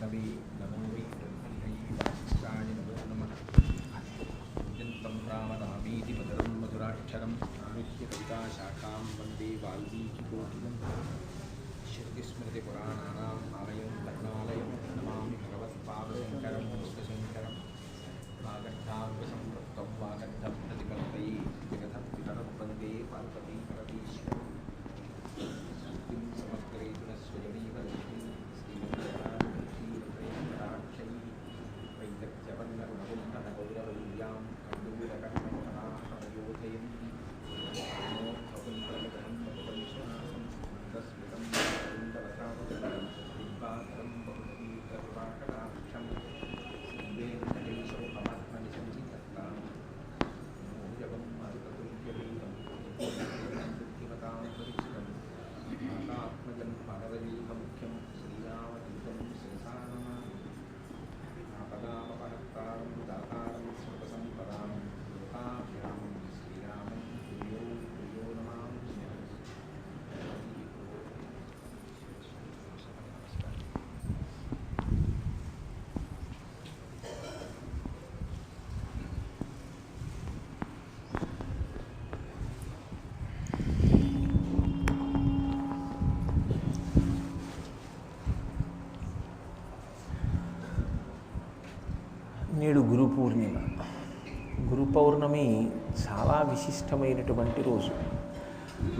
कवि नमो वै वासिष्ठाय नमो नमः। अत्यन्तं रामनामीति मधुरं मधुराक्षरम् आरुह्य कविताशाखां वन्दे वाल्मीकिकोकिलं। श्रुतिस्मृतिपुराणानाम् आलयं करुणालयं नमामि भगवत्पादशङ्करं लोकशङ्करं। वागर्थाङ्गसम्पृक्तं वागर्थप्रतिपत्तये जगतः वन्दे पार्वती परमेश्वरम्। मुक्तिं समग्रेतु न स्वयमेव लक्ष्मीं श्रीमन्नारायणीरक्षैः वैदग्ध्यवन्नगुणगौरवल्यां कण्डूरकर्णमोहनाहरयोधयन्ति नमोऽर्थपुण्ड्रमगणं बहुवंशनाथं मन्दस्मितं कुन्दवतां दिग्पात्रं बहुतीर्थकृपाकटाक्षं श्रीवेङ्कटेशमुखमात्मनिसञ्चितत्तां मोजवं मरुततुल्यवेदं बुद्धिमतां परिचितं मातात्मजं मानवलीकमुख्यं श्रीरामदूतं शिरसा नमामि। आपदामपहर्तारं दातारं सर्वसम्पदां लोकाभिरामं श्रीरामं भूयो भूयो नमाम्यहम्। నేడు గురు పూర్ణిమ. గురు పౌర్ణమి చాలా విశిష్టమైనటువంటి రోజు.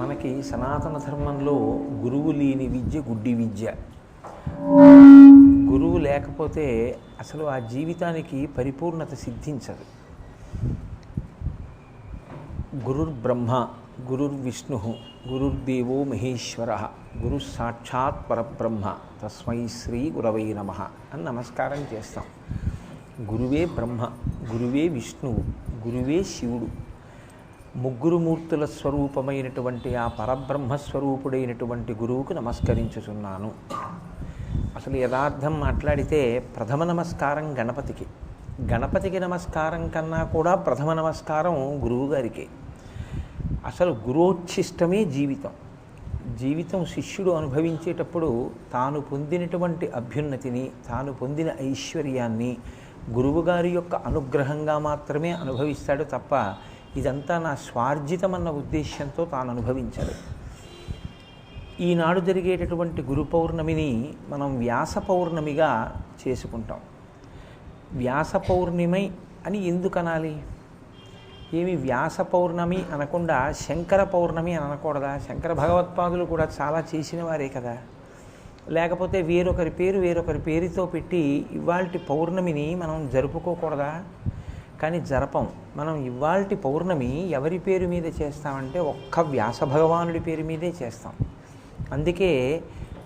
మనకి సనాతన ధర్మంలో గురువు లేని విద్య గుడ్డి విద్య. గురువు లేకపోతే అసలు ఆ జీవితానికి పరిపూర్ణత సిద్ధించదు. గురుర్బ్రహ్మ గురుర్విష్ణు గురుర్దేవో మహేశ్వర గురు సాక్షాత్ పరబ్రహ్మ తస్మై శ్రీ గురవై నమః అని నమస్కారం చేస్తాం. గురువే బ్రహ్మ, గురువే విష్ణువు, గురువే శివుడు. ముగ్గురు మూర్తుల స్వరూపమైనటువంటి ఆ పరబ్రహ్మస్వరూపుడైనటువంటి గురువుకు నమస్కరించుచున్నాను. అసలు యథార్థం మాట్లాడితే ప్రథమ నమస్కారం గణపతికి. గణపతికి నమస్కారం కన్నా కూడా ప్రథమ నమస్కారం గురువుగారికి. అసలు గురోచ్ఛిష్టమే జీవితం. జీవితం శిష్యుడు అనుభవించేటప్పుడు తాను పొందినటువంటి అభ్యున్నతిని, తాను పొందిన ఐశ్వర్యాన్ని గురువుగారి యొక్క అనుగ్రహంగా మాత్రమే అనుభవిస్తాడు తప్ప ఇదంతా నా స్వార్జితమన్న ఉద్దేశ్యంతో తాను అనుభవించాడు. ఈనాడు జరిగేటటువంటి గురు పౌర్ణమిని మనం వ్యాస పౌర్ణమిగా చేసుకుంటాం. వ్యాస పౌర్ణిమై అని ఎందుకు అనాలి? ఏమి వ్యాస పౌర్ణమి అనకుండా శంకర పౌర్ణమి అని అనకూడదా? శంకర భగవత్పాదులు కూడా చాలా చేసిన వారే కదా. లేకపోతే వేరొకరి పేరుతో పెట్టి ఇవాల్టి పౌర్ణమిని మనం జరుపుకోకూడదా? కానీ జరపం. మనం ఇవాల్టి పౌర్ణమి ఎవరి పేరు మీద చేస్తామంటే ఒక్క వ్యాస భగవానుడి పేరు మీదే చేస్తాం. అందుకే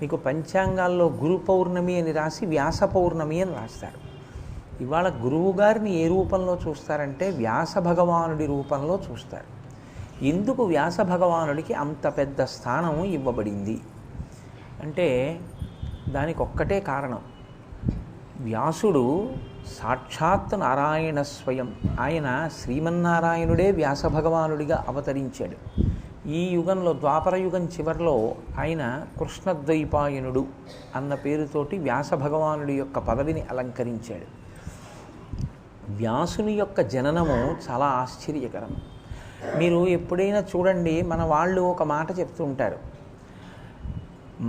మీకు పంచాంగాల్లో గురు పౌర్ణమి అని రాసి వ్యాస పౌర్ణమి అని రాస్తారు. ఇవాళ గురువుగారిని ఏ రూపంలో చూస్తారంటే వ్యాస భగవానుడి రూపంలో చూస్తారు. ఎందుకు వ్యాస భగవానుడికి అంత పెద్ద స్థానం ఇవ్వబడింది అంటే దానికి ఒక్కటే కారణం. వ్యాసుడు సాక్షాత్ నారాయణ స్వయం. ఆయన శ్రీమన్నారాయణుడే వ్యాస భగవానుడిగా అవతరించాడు. ఈ యుగంలో ద్వాపర యుగం చివరిలో ఆయన కృష్ణద్వైపాయనుడు అన్న పేరుతోటి వ్యాస భగవానుడి యొక్క పదవిని అలంకరించాడు. వ్యాసుని యొక్క జననము చాలా ఆశ్చర్యకరం. మీరు ఎప్పుడైనా చూడండి, మన వాళ్ళు ఒక మాట చెప్తూ ఉంటారు,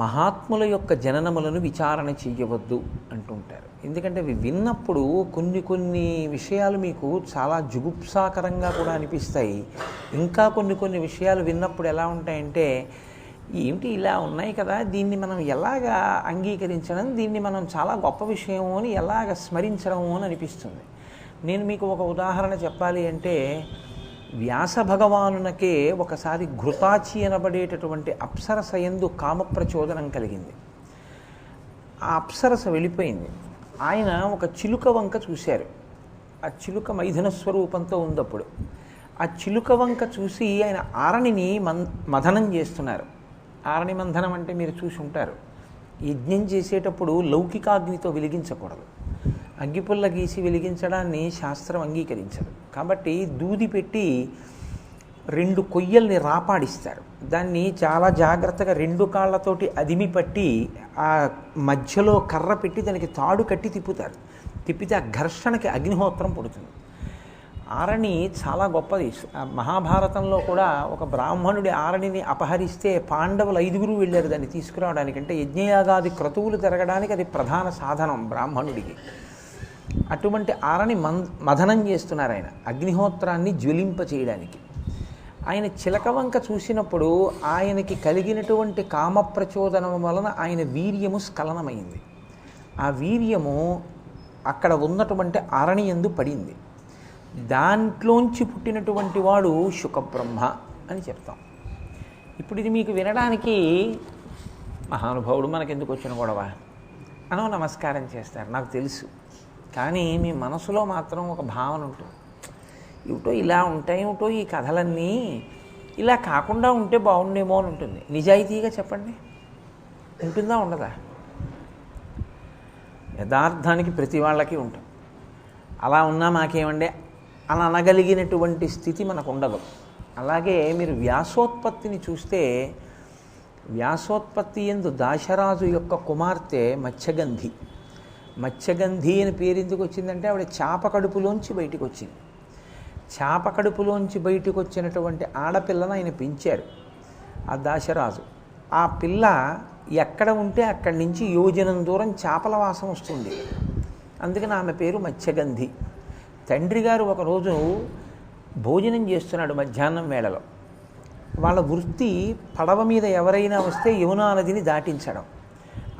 మహాత్ముల యొక్క జననములను విచారణ చెయ్యవద్దు అంటుంటారు. ఎందుకంటే అవి విన్నప్పుడు కొన్ని విషయాలు మీకు చాలా జుగుప్సాకరంగా కూడా అనిపిస్తాయి. ఇంకా కొన్ని విషయాలు విన్నప్పుడు ఎలా ఉంటాయంటే, ఏమిటి ఇలా ఉన్నాయి కదా, దీన్ని మనం ఎలాగా అంగీకరించడం, దీన్ని మనం చాలా గొప్ప విషయము అని ఎలాగ స్మరించడము అని అనిపిస్తుంది. నేను మీకు ఒక ఉదాహరణ చెప్పాలి అంటే, వ్యాస భగవానునకే ఒకసారి ఘృతాచి అనబడేటటువంటి అప్సరస యందు కామప్రచోదనం కలిగింది. ఆ అప్సరస వెళ్ళిపోయింది. ఆయన ఒక చిలుక వంక చూశారు. ఆ చిలుక మైథున స్వరూపంతో ఉందప్పుడు. ఆ చిలుక వంక చూసి ఆయన ఆరణిని మథనం చేస్తున్నారు. ఆరణి మంథనం అంటే మీరు చూసి ఉంటారు. యజ్ఞం చేసేటప్పుడు లౌకికాగ్నితో వెలిగించకూడదు. అగ్గిపుల్ల గీసి వెలిగించడాన్ని శాస్త్రం అంగీకరించదు. కాబట్టి దూది పెట్టి 2 కొయ్యల్ని రాపాడిస్తారు. దాన్ని చాలా జాగ్రత్తగా 2 కాళ్ళతోటి అదిమి పట్టి ఆ మధ్యలో కర్ర పెట్టి దానికి తాడు కట్టి తిప్పుతారు. తిప్పితే ఆ ఘర్షణకి అగ్నిహోత్రం పుడుతుంది. ఆరణి చాలా గొప్పది. మహాభారతంలో కూడా ఒక బ్రాహ్మణుడి ఆరణిని అపహరిస్తే పాండవులు 5గురు వెళ్ళారు దాన్ని తీసుకురావడానికి. అంటే యజ్ఞయాగాది క్రతువులు జరగడానికి అది ప్రధాన సాధనం బ్రాహ్మణుడికి. అటువంటి ఆరణి మథనం చేస్తున్నారు ఆయన, అగ్నిహోత్రాన్ని జ్వలింప చేయడానికి. ఆయన చిలకవంక చూసినప్పుడు ఆయనకి కలిగినటువంటి కామప్రచోదనం వలన ఆయన వీర్యము స్ఖలనమైంది. ఆ వీర్యము అక్కడ ఉన్నటువంటి ఆరణియందు పడింది. దాంట్లోంచి పుట్టినటువంటి వాడు శుకబ్రహ్మ అని చెప్తాం. ఇప్పుడు ఇది మీకు వినడానికి మహానుభావుడు మనకెందుకు వచ్చిన గొడవ అనో నమస్కారం చేస్తారు, నాకు తెలుసు. కానీ మీ మనసులో మాత్రం ఒక భావన ఉంటుంది, ఏమిటో ఇలా ఉంటాయి, ఏమిటో ఈ కథలన్నీ ఇలా కాకుండా ఉంటే బాగుండేమో అని ఉంటుంది. నిజాయితీగా చెప్పండి, ఉంటుందా ఉండదా? యథార్థానికి ప్రతి వాళ్ళకి ఉంటుంది. అలా ఉన్నా మాకేమండే అని అనగలిగినటువంటి స్థితి మనకు ఉండదు. అలాగే మీరు వ్యాసోత్పత్తిని చూస్తే, వ్యాసోత్పత్తి యందు దాశరాజు యొక్క కుమార్తె మత్స్యగంధి. మత్స్యగంధి అని పేరు ఎందుకు వచ్చిందంటే ఆవిడ చేప కడుపులోంచి బయటికి వచ్చింది. చేప కడుపులోంచి బయటికి వచ్చినటువంటి ఆడపిల్లను ఆయన పెంచారు ఆ దాశరాజు. ఆ పిల్ల ఎక్కడ ఉంటే అక్కడి నుంచి యోజనం దూరం చేపల వాసన వస్తుంది, అందుకని ఆమె పేరు మత్స్యగంధి. తండ్రి గారు ఒకరోజు భోజనం చేస్తున్నాడు మధ్యాహ్నం వేళలో. వాళ్ళ వృత్తి పడవ మీద ఎవరైనా వస్తే యమునా నదిని దాటించడం.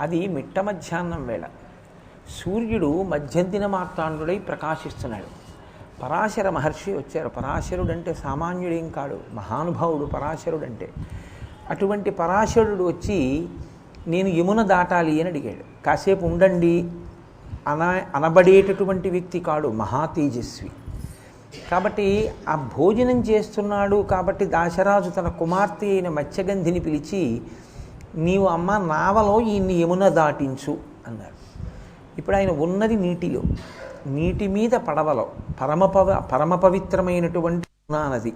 అది మిట్ట మధ్యాహ్నం వేళ. సూర్యుడు మధ్యంతిన మార్తాండుడై ప్రకాశిస్తున్నాడు. పరాశర మహర్షి వచ్చారు. పరాశరుడంటే సామాన్యుడేం కాడు, మహానుభావుడు పరాశరుడంటే. అటువంటి పరాశరుడు వచ్చి నేను యమున దాటాలి అని అడిగాడు. కాసేపు ఉండండి అనబడేటటువంటి వ్యక్తి కాడు, మహా తేజస్వి. కాబట్టి ఆ భోజనం చేస్తున్నాడు కాబట్టి దాశరాజు తన కుమార్తె అయిన మత్స్యగంధిని పిలిచి, నీవు అమ్మ నావలో ఈయన్ని యమున దాటించు అన్నారు. ఇప్పుడు ఆయన ఉన్నది నీటిలో, నీటి మీద పడవలో పరమ పవిత్రమైనటువంటి యమునా నది.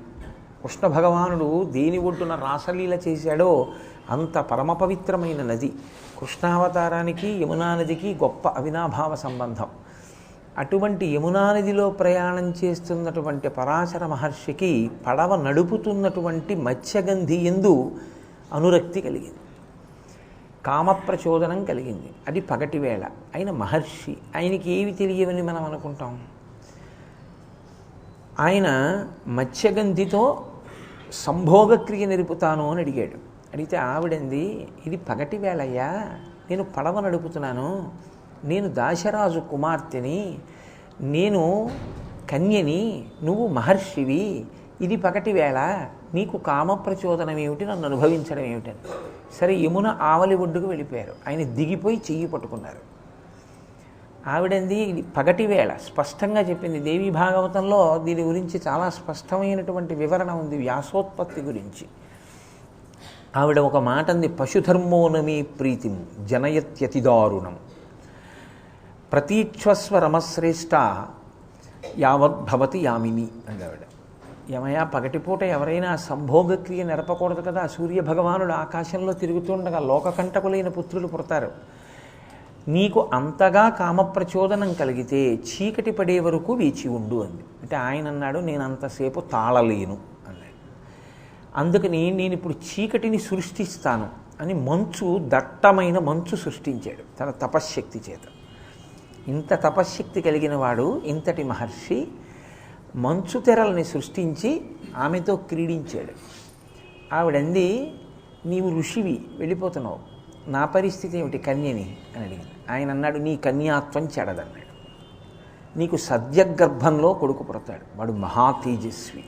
కృష్ణ భగవానుడు దేని ఒడ్డున రాసలీల చేశాడో అంత పరమ పవిత్రమైన నది. కృష్ణావతారానికి యమునా నదికి గొప్ప అవినాభావ సంబంధం. అటువంటి యమునా నదిలో ప్రయాణం చేస్తున్నటువంటి పరాశర మహర్షికి పడవ నడుపుతున్నటువంటి మత్స్యగంధి యందు అనురక్తి కలిగింది, కామప్రచోదనం కలిగింది. అది పగటి వేళ. ఆయన మహర్షి, ఆయనకి ఏవి తెలియవని మనం అనుకుంటాం. ఆయన మత్స్యగంధితో సంభోగక్రియ నిలుపుతాను అని అడిగాడు. అడిగితే ఆవిడంది, ఇది పగటి వేళయ్యా, నేను పడవ నడుపుతున్నాను, నేను దాశరాజు కుమార్తెని, నేను కన్యని, నువ్వు మహర్షివి, ఇది పగటి వేళ, నీకు కామప్రచోదనం ఏమిటి, నన్ను అనుభవించడం ఏమిటని. సరే యమున ఆవలి ఒడ్డుకు వెళ్ళిపోయారు. ఆయన దిగిపోయి చెయ్యి పట్టుకున్నారు. ఆవిడంది ఇది పగటి వేళ, స్పష్టంగా చెప్పింది. దేవీ భాగవతంలో దీని గురించి చాలా స్పష్టమైనటువంటి వివరణ ఉంది వ్యాసోత్పత్తి గురించి. ఆవిడ ఒక మాట అంది, పశుధర్మోనమీ ప్రీతిం జనయత్యతిదారుణం ప్రతీక్షస్వ రమశ్రేష్ట యావద్భవతి యామిని అంది ఆవిడ. యమయా పగటిపూట ఎవరైనా సంభోగక్రియ నెరపకూడదు కదా. సూర్య భగవానుడు ఆకాశంలో తిరుగుతుండగా లోకకంటకులైన పుత్రులు పుడతారు. నీకు అంతగా కామప్రచోదనం కలిగితే చీకటి పడే వరకు వేచి ఉండు అంది. అంటే ఆయన అన్నాడు, నేను అంతసేపు తాళలేను అన్నాడు. అందుకని నేను ఇప్పుడు చీకటిని సృష్టిస్తాను అని దట్టమైన మంచు సృష్టించాడు తన తపశ్శక్తి చేత. ఇంత తపశ్శక్తి కలిగిన వాడు, ఇంతటి మహర్షి మంచు తెరల్ని సృష్టించి ఆమెతో క్రీడించాడు. ఆవిడంది, నీవు ఋషివి, వెళ్ళిపోతున్నావు, నా పరిస్థితి ఏమిటి కన్యని అని అడిగింది. ఆయన అన్నాడు, నీ కన్యాత్వం చెడదన్నాడు. నీకు సద్యగర్భంలో కొడుకు పుడతాడు, వాడు మహా తేజస్వి,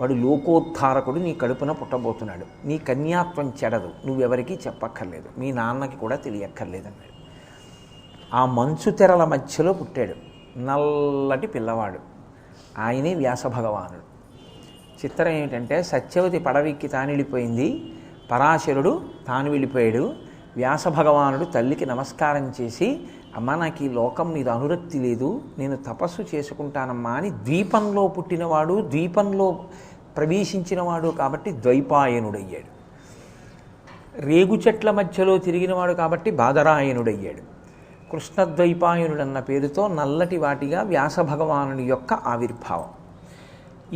వాడు లోకోద్ధారకుడు, నీ కడుపున పుట్టబోతున్నాడు. నీ కన్యాత్వం చెడదు, నువ్వెవరికీ చెప్పక్కర్లేదు, మీ నాన్నకి కూడా తెలియక్కర్లేదన్నాడు. ఆ మంచు తెరల మధ్యలో పుట్టాడు నల్లటి పిల్లవాడు. ఆయనే వ్యాస భగవానుడు. చిత్రం ఏమిటంటే, సత్యవతి పడవెక్కి తాను వెళ్ళిపోయింది, పరాశరుడు తాను వెళ్ళిపోయాడు. వ్యాస భగవానుడు తల్లికి నమస్కారం చేసి, అమ్మ నాకు ఈ లోకం మీద అనురక్తి లేదు, నేను తపస్సు చేసుకుంటానమ్మా అని ద్వీపంలో పుట్టినవాడు, ద్వీపంలో ప్రవేశించినవాడు కాబట్టి ద్వైపాయనుడయ్యాడు. రేగు చెట్ల మధ్యలో తిరిగినవాడు కాబట్టి బాదరాయనుడయ్యాడు. కృష్ణద్వైపాయనుడన్న పేరుతో నల్లటి వాటిగా వ్యాస భగవానుని యొక్క ఆవిర్భావం.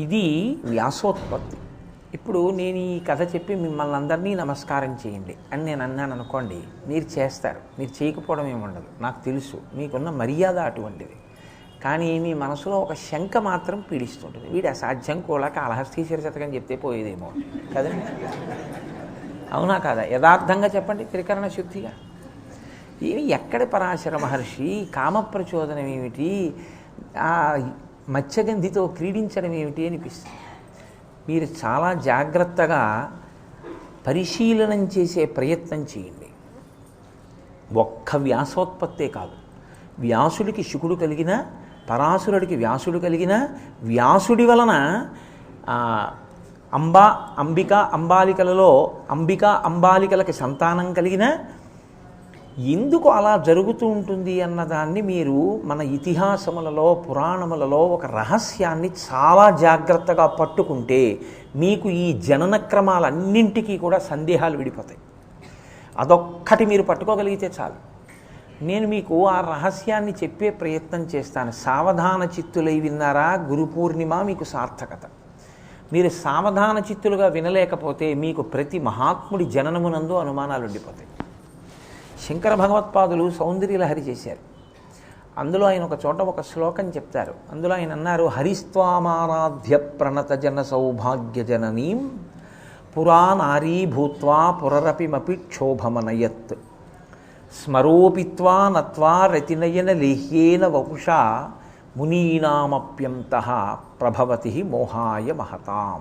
ఇది వ్యాసోత్పత్తి. ఇప్పుడు నేను ఈ కథ చెప్పి మిమ్మల్ని అందరినీ నమస్కారం చేయండి అని నేను అన్నాను అనుకోండి, మీరు చేస్తారు. మీరు చేయకపోవడం ఏముండదు, నాకు తెలుసు, మీకున్న మర్యాద అటువంటిది. కానీ మీ మనసులో ఒక శంక మాత్రం పీడిస్తుంటుంది. వీడు అసాధ్యం కూడా కాళహస్తీశ్వర శతకం చెప్తే పోయేదేమో కదండి. అవునా కాదా? యథార్థంగా చెప్పండి, త్రికరణ శుద్ధిగా. ఏమి ఎక్కడి పరాశర మహర్షి, కామప్రచోదనం ఏమిటి, ఆ మత్స్యగంధితో క్రీడించడం ఏమిటి అనిపిస్తుంది. మీరు చాలా జాగ్రత్తగా పరిశీలనం చేసే ప్రయత్నం చేయండి. ఒక్క వ్యాసోత్పత్తే కాదు, వ్యాసుడికి శుకుడు కలిగిన, పరాశరుడికి వ్యాసుడు కలిగిన, వ్యాసుడి వలన అంబాలికలలో అంబాలికలకి సంతానం కలిగిన, ఎందుకు అలా జరుగుతూ ఉంటుంది అన్నదాన్ని మీరు మన ఇతిహాసములలో, పురాణములలో ఒక రహస్యాన్ని చాలా జాగ్రత్తగా పట్టుకుంటే మీకు ఈ జనన క్రమాలన్నింటికీ కూడా సందేహాలు విడిపోతాయి. అదొక్కటి మీరు పట్టుకోగలిగితే చాలు. నేను మీకు ఆ రహస్యాన్ని చెప్పే ప్రయత్నం చేస్తాను. సావధాన చిత్తులై విన్నారా? గురు పూర్ణిమ మీకు సార్థకత. మీరు సావధాన చిత్తులుగా వినలేకపోతే మీకు ప్రతి మహాత్ముడి జననమునందు అనుమానాలు ఉండిపోతాయి. శంకర భగవత్పాదులు సౌందర్యలహరి చేశారు. అందులో ఆయన ఒక చోట ఒక శ్లోకం చెప్తారు. అందులో ఆయన అన్నారు, హరిస్వామారాధ్య ప్రణత జన సౌభాగ్య జననీం పురా నారీ భూత్వా పురరపిమపి క్షోభమనయత్ స్మరోపిత్వా నత్వా రతినయన లేహ్యేన వపుషా మునీనామప్యంతః ప్రభవతి మోహాయ మహతాం.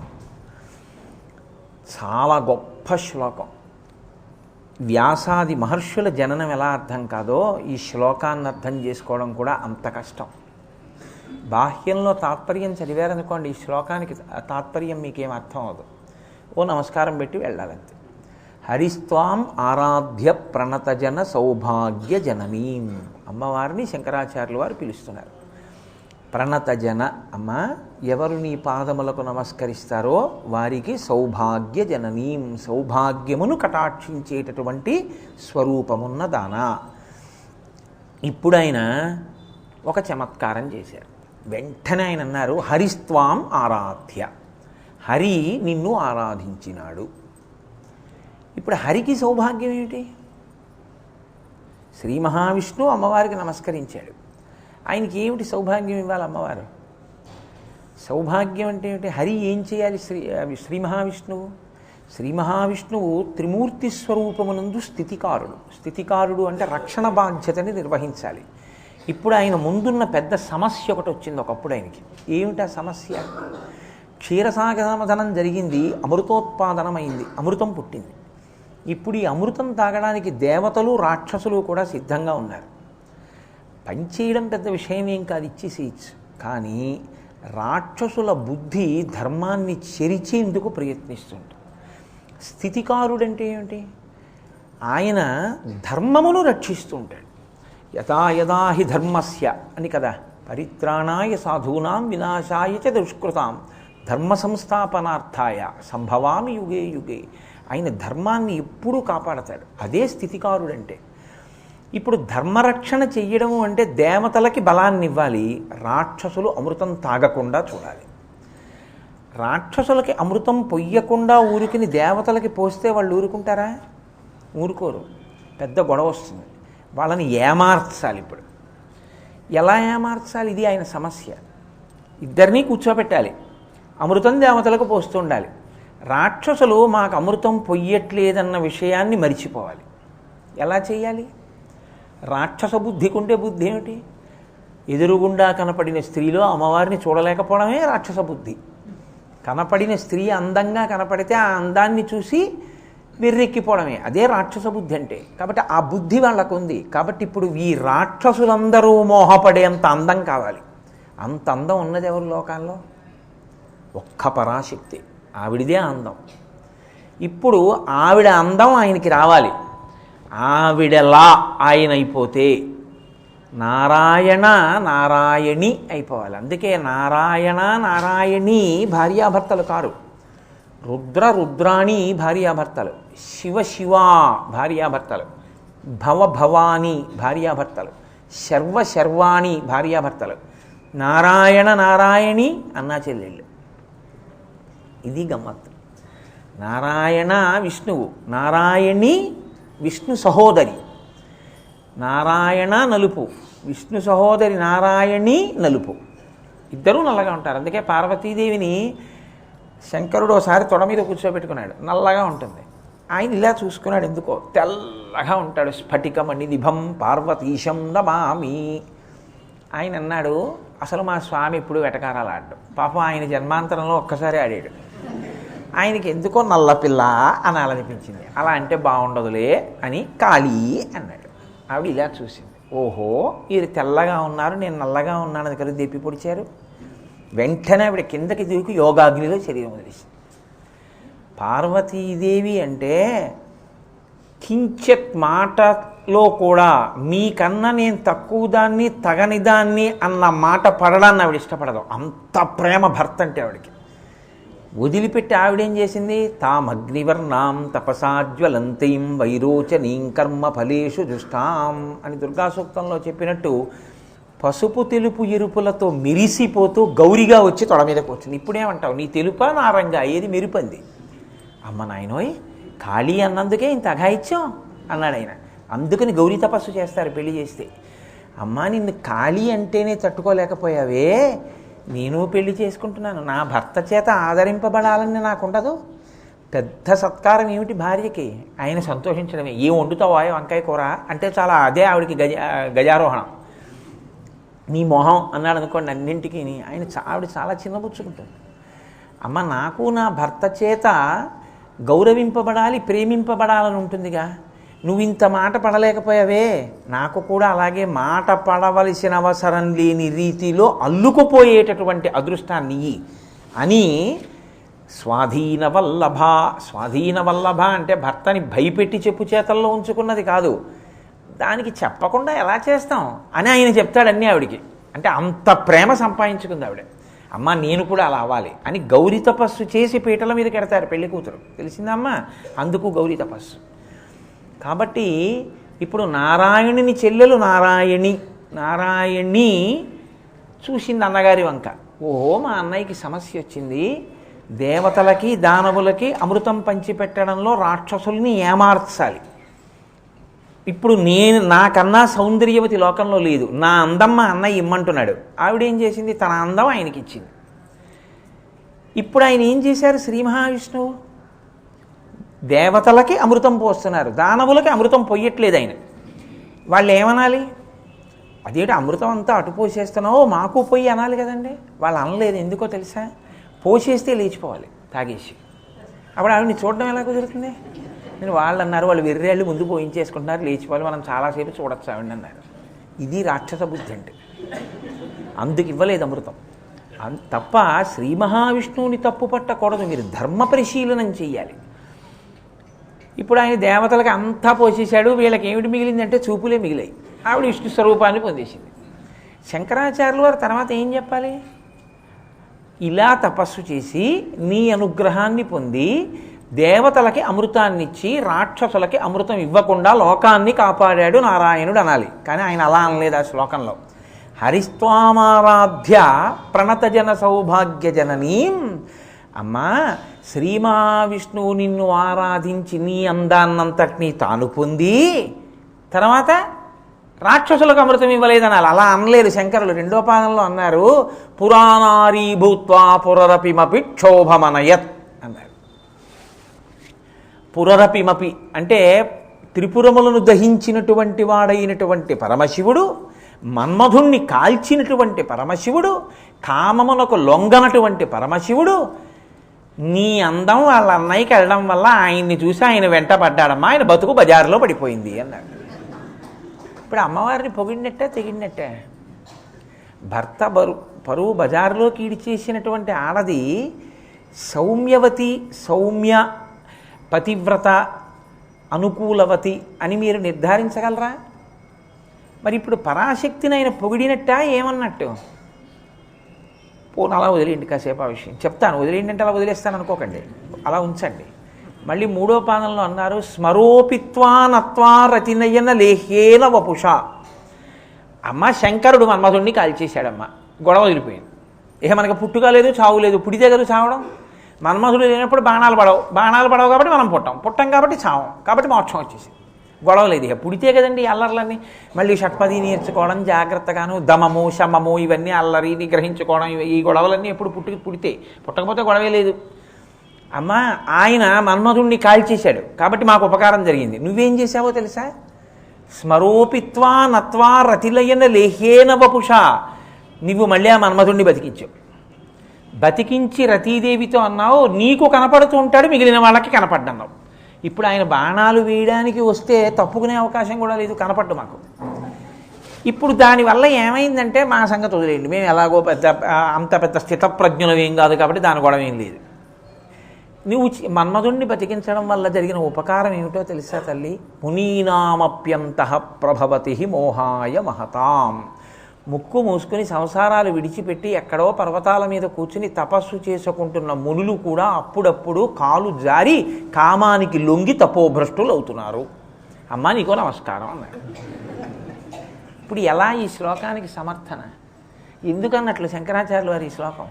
చాలా గొప్ప శ్లోకం. వ్యాసాది మహర్షుల జననం ఎలా అర్థం కాదో ఈ శ్లోకాన్ని అర్థం చేసుకోవడం కూడా అంత కష్టం. బాహ్యంలో తాత్పర్యం చదివారనుకోండి, ఈ శ్లోకానికి తాత్పర్యం మీకేం అర్థం అవదు. ఓ నమస్కారం పెట్టి వెళ్ళాలంతే. హరిస్వాం ఆరాధ్య ప్రణతజన సౌభాగ్య జననీం. అమ్మవారిని శంకరాచార్యుల వారు పిలుస్తున్నారు. ప్రణతజన, అమ్మ ఎవరు నీ పాదములకు నమస్కరిస్తారో వారికి సౌభాగ్య జననీం, సౌభాగ్యమును కటాక్షించేటటువంటి స్వరూపమున్న దానా. ఇప్పుడు ఆయన ఒక చమత్కారం చేశారు. వెంటనే ఆయన అన్నారు, హరిస్వాం ఆరాధ్య, హరి నిన్ను ఆరాధించినాడు. ఇప్పుడు హరికి సౌభాగ్యం ఏమిటి? శ్రీ మహావిష్ణువు అమ్మవారికి నమస్కరించాడు. ఆయనకి ఏమిటి సౌభాగ్యం ఇవ్వాలి అమ్మవారు? సౌభాగ్యం అంటే ఏమిటి? హరి ఏం చేయాలి? శ్రీ మహావిష్ణువు. శ్రీ మహావిష్ణువు త్రిమూర్తి స్వరూపమునందు స్థితికారుడు. స్థితికారుడు అంటే రక్షణ బాధ్యతని నిర్వహించాలి. ఇప్పుడు ఆయన ముందున్న పెద్ద సమస్య ఒకటి వచ్చింది ఒకప్పుడు ఆయనకి. ఏమిటి ఆ సమస్య? క్షీరసాగమదనం జరిగింది, అమృతోత్పాదనమైంది, అమృతం పుట్టింది. ఇప్పుడు ఈ అమృతం తాగడానికి దేవతలు రాక్షసులు కూడా సిద్ధంగా ఉన్నారు. పనిచేయడం పెద్ద విషయం ఏం కాదు, ఇచ్చేసేయచ్చు. కానీ రాక్షసుల బుద్ధి ధర్మాన్ని చెరిచేందుకు ప్రయత్నిస్తుంటాడు. స్థితికారుడంటే ఏమిటి? ఆయన ధర్మమును రక్షిస్తూ ఉంటాడు. యథా యథా హి ధర్మస్య అని కదా, పరిత్రాణాయ సాధూనాం వినాశాయ చ దుష్కృతాం ధర్మ సంస్థాపనార్థాయ సంభవామి యుగే యుగే. ఆయన ధర్మాన్ని ఎప్పుడూ కాపాడతాడు. అదే స్థితికారుడంటే. ఇప్పుడు ధర్మరక్షణ చెయ్యడము అంటే దేవతలకి బలాన్ని ఇవ్వాలి, రాక్షసులు అమృతం తాగకుండా చూడాలి. రాక్షసులకి అమృతం పొయ్యకుండా ఊరికిని దేవతలకి పోస్తే వాళ్ళు ఊరుకుంటారా? ఊరుకోరు. పెద్ద గొడవ వస్తుంది. వాళ్ళని ఏమార్చాలి. ఇప్పుడు ఎలా ఏమార్చాలి? ఇది ఆయన సమస్య. ఇద్దరినీ కూర్చోబెట్టాలి, అమృతం దేవతలకు పోస్తూ ఉండాలి. రాక్షసులు మాకు అమృతం పొయ్యట్లేదన్న విషయాన్ని మరిచిపోవాలి. ఎలా చేయాలి? రాక్షస బుద్ధికుంటే బుద్ధి ఏమిటి? ఎదురుగుండా కనపడిన స్త్రీలో అమ్మవారిని చూడలేకపోవడమే రాక్షస బుద్ధి. కనపడిన స్త్రీ అందంగా కనపడితే ఆ అందాన్ని చూసి వెర్రెక్కిపోవడమే, అదే రాక్షస బుద్ధి అంటే. కాబట్టి ఆ బుద్ధి వాళ్ళకు ఉంది. కాబట్టి ఇప్పుడు ఈ రాక్షసులందరూ మోహపడేంత అందం కావాలి. అంత అందం ఉన్నది ఎవరు లోకాల్లో? ఒక్క పరాశక్తి. ఆవిడిదే అందం. ఇప్పుడు ఆవిడ అందం ఆయనకి రావాలి. ఆవిడలా ఆయన అయిపోతే నారాయణ నారాయణి అయిపోవాలి. అందుకే నారాయణ నారాయణి భార్యాభర్తలు కారు, రుద్ర రుద్రాణి భార్యాభర్తలు, శివ శివ భార్యాభర్తలు, భవ భవాని భార్యాభర్తలు, శర్వ శర్వాణి భార్యాభర్తలు, నారాయణ నారాయణి అన్నా చెల్లెళ్ళు. ఇది గమ్మత్తు. నారాయణ విష్ణువు, నారాయణి విష్ణు సహోదరి. నారాయణ నలుపు, విష్ణు సహోదరి నారాయణి నలుపు. ఇద్దరూ నల్లగా ఉంటారు. అందుకే పార్వతీదేవిని శంకరుడు ఒకసారి తొడ మీద కూర్చోబెట్టుకున్నాడు, నల్లగా ఉంటుంది. ఆయన ఇలా చూసుకున్నాడు, ఎందుకో తెల్లగా ఉంటాడు. స్ఫటికమణి నిభం పార్వతీశం నమామి. ఆయన అన్నాడు, అసలు మా స్వామి ఇప్పుడు వెటకారాలు ఆడ్డు. పాపం ఆయన జన్మాంతరంలో ఒక్కసారి ఆడాడు. ఆయనకి ఎందుకో నల్లపిల్ల అనాలనిపించింది. అలా అంటే బాగుండదులే అని కాళీ అన్నాడు. ఆవిడ ఇలా చూసింది, ఓహో వీరు తెల్లగా ఉన్నారు, నేను నల్లగా ఉన్నాను కదా దెప్పి పొడిచారు. వెంటనే ఆవిడ కిందకి దూకి యోగాగ్నిలో శరీరం వదిలేసింది. పార్వతీదేవి అంటే కించిత్ మాటలో కూడా మీకన్నా నేను తక్కువ దాన్ని తగని దాన్ని అన్న మాట పడడాన్ని ఆవిడ ఇష్టపడదు. అంత ప్రేమ భర్త అంటే ఆవిడకి. వదిలిపెట్టి ఆవిడేం చేసింది, తామగ్నివర్ణాం తపసాజ్వలంతీం వైరోచనీం కర్మ ఫలేషు జుష్టాం అని దుర్గా సూక్తంలో చెప్పినట్టు పసుపు తెలుపు ఎరుపులతో మెరిసిపోతూ గౌరిగా వచ్చి తొడ మీద కూర్చుంది. ఇప్పుడేమంటావు, నీ తెలుపా నారంగా ఏది మెరుపంది? అమ్మ నాయనోయ్, ఖాళీ అన్నందుకే ఇంత అఘాయిత్యం అన్నాడు ఆయన. అందుకని గౌరీ తపస్సు చేస్తారు పెళ్లి చేస్తే. అమ్మా నిన్ను ఖాళీ అంటేనే తట్టుకోలేకపోయావే, నేను పెళ్లి చేసుకుంటున్నాను, నా భర్త చేత ఆదరింపబడాలని నాకు ఉండదు. పెద్ద సత్కారం ఏమిటి భార్యకి? ఆయన సంతోషించడమే. ఏం వండుతావా వంకాయ కూర అంటే చాలా, అదే ఆవిడకి గజారోహణం. నీ మొహం అన్నాడు అనుకోండి అన్నింటికి. ఆవిడ చాలా చిన్నబుచ్చుకుంటుంది. అమ్మ నాకు నా భర్త చేత గౌరవింపబడాలి, ప్రేమింపబడాలని ఉంటుందిగా. నువ్వు ఇంత మాట పడలేకపోయావే, నాకు కూడా అలాగే మాట పడవలసిన అవసరం లేని రీతిలో అల్లుకుపోయేటటువంటి అదృష్టాన్ని అని స్వాధీన వల్లభ. స్వాధీన వల్లభ అంటే భర్తని భయపెట్టి చెప్పు చేతల్లో ఉంచుకున్నది కాదు. దానికి చెప్పకుండా ఎలా చేస్తాం అని ఆయన చెప్తాడన్నీ ఆవిడికి. అంటే అంత ప్రేమ సంపాదించుకుంది ఆవిడ. అమ్మ నేను కూడా అలా అవ్వాలి అని గౌరీ తపస్సు చేసి పీటల మీద కెడతారు పెళ్లి కూతురు. తెలిసిందమ్మా? అందుకు గౌరీ తపస్సు. కాబట్టి ఇప్పుడు నారాయణుని చెల్లెలు నారాయణి చూసింది అన్నగారి వంక. ఓహో మా అన్నయ్యకి సమస్య వచ్చింది, దేవతలకి దానవులకి అమృతం పంచిపెట్టడంలో రాక్షసుల్ని ఏమార్చాలి. ఇప్పుడు నాకన్నా సౌందర్యవతి లోకంలో లేదు, నా అందం మా అన్నయ్య ఇమ్మంటున్నాడు. ఆవిడేం చేసింది, తన అందం ఆయనకి ఇచ్చింది. ఇప్పుడు ఆయన ఏం చేశారు, శ్రీ మహావిష్ణువు దేవతలకి అమృతం పోస్తున్నారు, దానవులకి అమృతం పొయ్యట్లేదు ఆయన. వాళ్ళు ఏమనాలి, అదేంటి అమృతం అంతా అటు పోసేస్తున్నావో మాకు పొయ్యి అనాలి కదండి. వాళ్ళు అనలేదు. ఎందుకో తెలుసా, పోసేస్తే లేచిపోవాలి తాగేసి. అప్పుడు ఆవిడని చూడడం ఎలా కుదురుతుంది? నేను వాళ్ళు అన్నారు, వాళ్ళు వెర్రేళ్ళు ముందు పోయించేసుకుంటున్నారు, లేచిపోవాలి, మనం చాలాసేపు చూడొచ్చు ఆవిడ అన్నారు. ఇది రాక్షస బుద్ధి అంటే. అందుకు ఇవ్వలేదు అమృతం. తప్ప శ్రీ మహావిష్ణువుని తప్పు పట్టకూడదు, మీరు ధర్మ పరిశీలనం చెయ్యాలి. ఇప్పుడు ఆయన దేవతలకి అంతా పోసేశాడు, వీళ్ళకి ఏమిటి మిగిలిందంటే చూపులే మిగిలాయి. ఆవిడ విష్ణు స్వరూపాన్ని పొందేసింది. శంకరాచార్యులు వారు తర్వాత ఏం చెప్పాలి, ఇలా తపస్సు చేసి నీ అనుగ్రహాన్ని పొంది దేవతలకి అమృతాన్నిచ్చి రాక్షసులకి అమృతం ఇవ్వకుండా లోకాన్ని కాపాడాడు నారాయణుడు అనాలి. కానీ ఆయన అలా అనలేదు ఆ శ్లోకంలో. హరిస్వామారాధ్య ప్రణతజన సౌభాగ్య జననీం. అమ్మా శ్రీ మహావిష్ణువు నిన్ను ఆరాధించి నీ అందాన్నంతటినీ తాను పొంది తర్వాత రాక్షసులకు అమృతం ఇవ్వలేదనాలి. అలా అనలేదు శంకరులు. రెండో పాదంలో అన్నారు, పురాణారీ భూత్వా పురరపిమపి క్షోభమనయత్ అన్నారు. పురరపిమపి అంటే త్రిపురములను దహించినటువంటి వాడైనటువంటి పరమశివుడు, మన్మధుణ్ణి కాల్చినటువంటి పరమశివుడు, కామమునకు లొంగనటువంటి పరమశివుడు, నీ అందం వాళ్ళ అన్నయ్యకి వెళ్ళడం వల్ల ఆయన్ని చూసి ఆయన వెంట పడ్డాడమ్మా, ఆయన బతుకు బజారులో పడిపోయింది అన్నాడు. ఇప్పుడు అమ్మవారిని పొగిడినట్టే తెగిడినట్టే. భర్త పరువు బజారులోకి ఈడ్చేసినటువంటి ఆడది సౌమ్యవతి, సౌమ్య, పతివ్రత, అనుకూలవతి అని మీరు నిర్ధారించగలరా? మరి ఇప్పుడు పరాశక్తిని ఆయన పొగిడినట్టా ఏమన్నట్టు? పోను అలా వదిలేయండి, కాసేపు ఆ విషయం చెప్తాను. వదిలేయండి అంటే అలా వదిలేస్తాను అనుకోకండి, అలా ఉంచండి. మళ్ళీ 3వ పాదంలో అన్నారు, స్మరోపిత్వా నత్వా రతినయన లేహ్యేన వపుష. అమ్మ శంకరుడు మన్మధుడిని కాల్చేశాడమ్మ, గొడవ వదిలిపోయింది. ఇక మనకి పుట్టుక లేదు, చావు లేదు. పుడితే కదా చావడం. మన్మధుడు లేనప్పుడు బాణాలు పడవు కాబట్టి మనం పుట్టం కాబట్టి చావం, కాబట్టి మోక్షం వచ్చేసింది. గొడవ లేదు. ఇక పుడితే కదండి అల్లర్లన్నీ. మళ్ళీ షట్పది నేర్చుకోవడం, జాగ్రత్తగాను దమము శమము ఇవన్నీ అల్లరిని గ్రహించుకోవడం, ఈ గొడవలన్నీ ఎప్పుడు పుట్టకపోతే గొడవే లేదు. అమ్మ ఆయన మన్మధుడిని కాల్చేశాడు కాబట్టి మాకు ఉపకారం జరిగింది. నువ్వేం చేశావో తెలుసా? స్మరోపిత్వా నత్వా రతిలయన లేహేన వపుష. నువ్వు మళ్ళీ ఆ మన్మధుడిని బతికించావు. బతికించి రతీదేవితో అన్నావు, నీకు కనపడుతూ ఉంటాడు, మిగిలిన వాళ్ళకి కనపడ్డన్నావు. ఇప్పుడు ఆయన బాణాలు వేయడానికి వస్తే తప్పుకునే అవకాశం కూడా లేదు, కనపడ్డు మాకు. ఇప్పుడు దానివల్ల ఏమైందంటే మా సంగతి వదిలేయండి, మేము ఎలాగో అంత పెద్ద స్థితప్రజ్ఞులం ఏం కాదు కాబట్టి దాని గొడవ ఏం లేదు. నువ్వు మన్మధుణ్ణి బతికించడం వల్ల జరిగిన ఉపకారం ఏమిటో తెలుసా తల్లి? మునీనామప్యంతః ప్రభవతి మోహాయ మహతాం. ముక్కు మూసుకుని సంసారాలు విడిచిపెట్టి ఎక్కడో పర్వతాల మీద కూర్చుని తపస్సు చేసుకుంటున్న మునులు కూడా అప్పుడప్పుడు కాలు జారి కామానికి లొంగి తపోభ్రష్టులు అవుతున్నారు. అమ్మా నీకో నమస్కారం అన్నాడు. ఇప్పుడు ఎలా ఈ శ్లోకానికి సమర్థన? ఎందుకన్నట్లు శంకరాచార్యులు వారి ఈ శ్లోకం?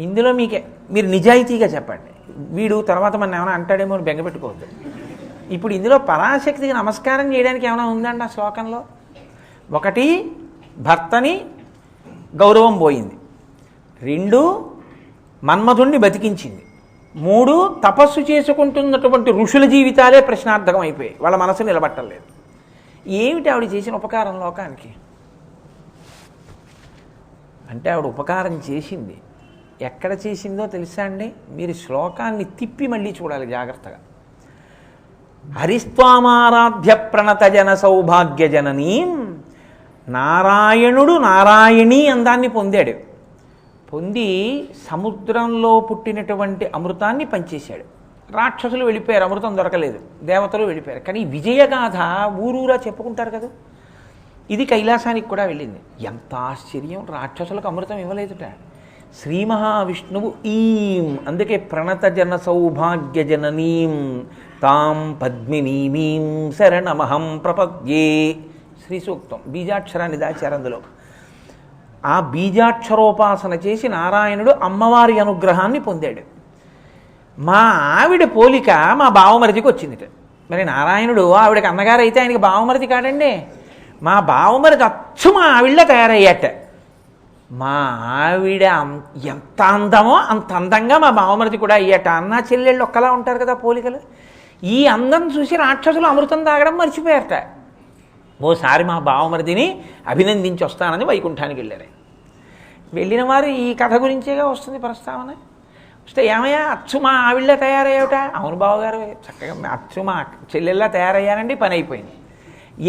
ఇందులో మీరు నిజాయితీగా చెప్పండి. వీడు తర్వాత మన ఏమైనా అంటాడేమో అని బెంగపెట్టుకోవద్దు. ఇప్పుడు ఇందులో పరాశక్తికి నమస్కారం చేయడానికి ఏమైనా ఉందండి ఆ శ్లోకంలో? ఒకటి, భర్తని గౌరవం పోయింది. 2, మన్మధుణ్ణి బతికించింది. 3, తపస్సు చేసుకుంటున్నటువంటి ఋషుల జీవితాలే ప్రశ్నార్థకం అయిపోయాయి, వాళ్ళ మనసు నిలబట్టలేదు. ఏమిటి ఆవిడ చేసిన ఉపకారం లోకానికి? అంటే ఆవిడ ఉపకారం చేసింది. ఎక్కడ చేసిందో తెలుసా అండి? మీరు శ్లోకాన్ని తిప్పి మళ్ళీ చూడాలి జాగ్రత్తగా. హరిస్వామారాధ్య ప్రణత జన సౌభాగ్య జననీం. నారాయణుడు నారాయణీ అందాన్ని పొందాడు. పొంది సముద్రంలో పుట్టినటువంటి అమృతాన్ని పంచేశాడు. రాక్షసులు వెళ్ళిపోయారు, అమృతం దొరకలేదు. దేవతలు వెళ్ళిపోయారు. కానీ ఈవిజయగాథ ఊరూరా చెప్పుకుంటారు కదా. ఇది కైలాసానికి కూడా వెళ్ళింది. ఎంత ఆశ్చర్యం! రాక్షసులకు అమృతం ఇవ్వలేదుట. శ్రీ మహావిష్ణువు ఈం, అందుకే ప్రణత జన సౌభాగ్య జననీం తాం పద్మినీమీం శరణమహం ప్రపద్యే. శ్రీ సూక్తం బీజాక్షరాన్ని దాచారు అందులో. ఆ బీజాక్షరోపాసన చేసి నారాయణుడు అమ్మవారి అనుగ్రహాన్ని పొందాడు. మా ఆవిడ పోలిక మా బావమరిదికి వచ్చిందిట. మరి నారాయణుడు ఆవిడకి అన్నగారు అయితే ఆయనకి బావమరిది కాడండి. మా బావమరిది అచ్చు మా ఆవిడ తయారయ్యాట. మా ఆవిడ ఎంత అందమో అంత అందంగా మా బావమరిది కూడా అయ్యాట. అన్నా చెల్లెళ్ళు ఒక్కలా ఉంటారు కదా పోలికలు. ఈ అందం చూసి రాక్షసులు అమృతం తాగడం మర్చిపోయారట. ఓసారి మా బావమరిదిని అభినందించి వస్తానని వైకుంఠానికి వెళ్ళారు. వెళ్ళిన వారు ఈ కథ గురించేగా వస్తుంది ప్రస్తావన. వస్తే ఏమయ్యా అచ్చు మా ఆవిళ్ళ తయారయ్యావుట? అవును బావగారు, చక్కగా అచ్చు మా చెల్లెల్లా తయారయ్యానండి, పని అయిపోయింది.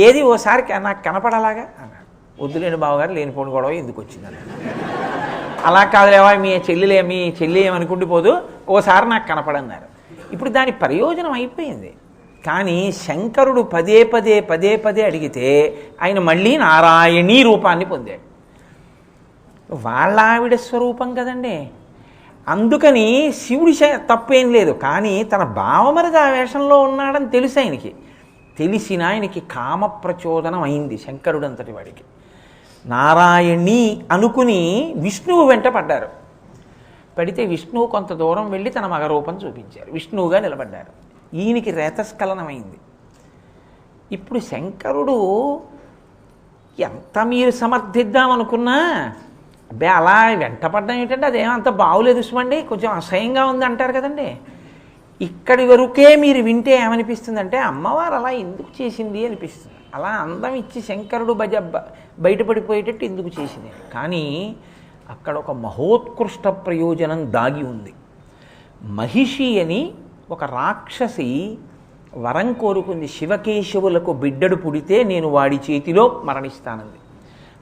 ఏది ఓసారి నాకు కనపడలాగా అన్నాడు. వద్దులేని బావగారు, లేనిపోని గొడవ ఎందుకు వచ్చిందని. అలా కాదులేవా, మీ చెల్లి ఏమనుకుండిపోదు, ఓసారి నాకు కనపడన్నారు. ఇప్పుడు దాని ప్రయోజనం అయిపోయింది. కానీ శంకరుడు పదే పదే అడిగితే ఆయన మళ్ళీ నారాయణీ రూపాన్ని పొందాడు. వాళ్ళ ఆవిడ స్వరూపం కదండి. అందుకని శివుడి తప్పేం లేదు. కానీ తన బావమరిది ఆ వేషంలో ఉన్నాడని తెలుసు ఆయనకి. తెలిసిన ఆయనకి కామ ప్రచోదనం అయింది శంకరుడు అంతటి వాడికి. నారాయణి అనుకుని విష్ణువు వెంట పడ్డారు. పడితే విష్ణువు కొంత దూరం వెళ్ళి తన మగ రూపం చూపించారు, విష్ణువుగా నిలబడ్డారు. ఈయనకి రేతస్ఖలనమైంది. ఇప్పుడు శంకరుడు ఎంత మీరు సమర్థిద్దామనుకున్నా అబ్బే అలా వెంటపడ్డం ఏంటంటే అదేమంత బాగులేదు సుమండి, కొంచెం అసహ్యంగా ఉంది అంటారు కదండి. ఇక్కడి వరకే మీరు వింటే ఏమనిపిస్తుందంటే అమ్మవారు అలా ఎందుకు చేసింది అనిపిస్తుంది. అలా అందం ఇచ్చి శంకరుడు బయటపడిపోయేటట్టు ఎందుకు చేసింది. కానీ అక్కడ ఒక మహోత్కృష్ట ప్రయోజనం దాగి ఉంది. మహిషి అని ఒక రాక్షసి వరం కోరుకుంది, శివకేశవులకు బిడ్డడు పుడితే నేను వాడి చేతిలో మరణిస్తానంది.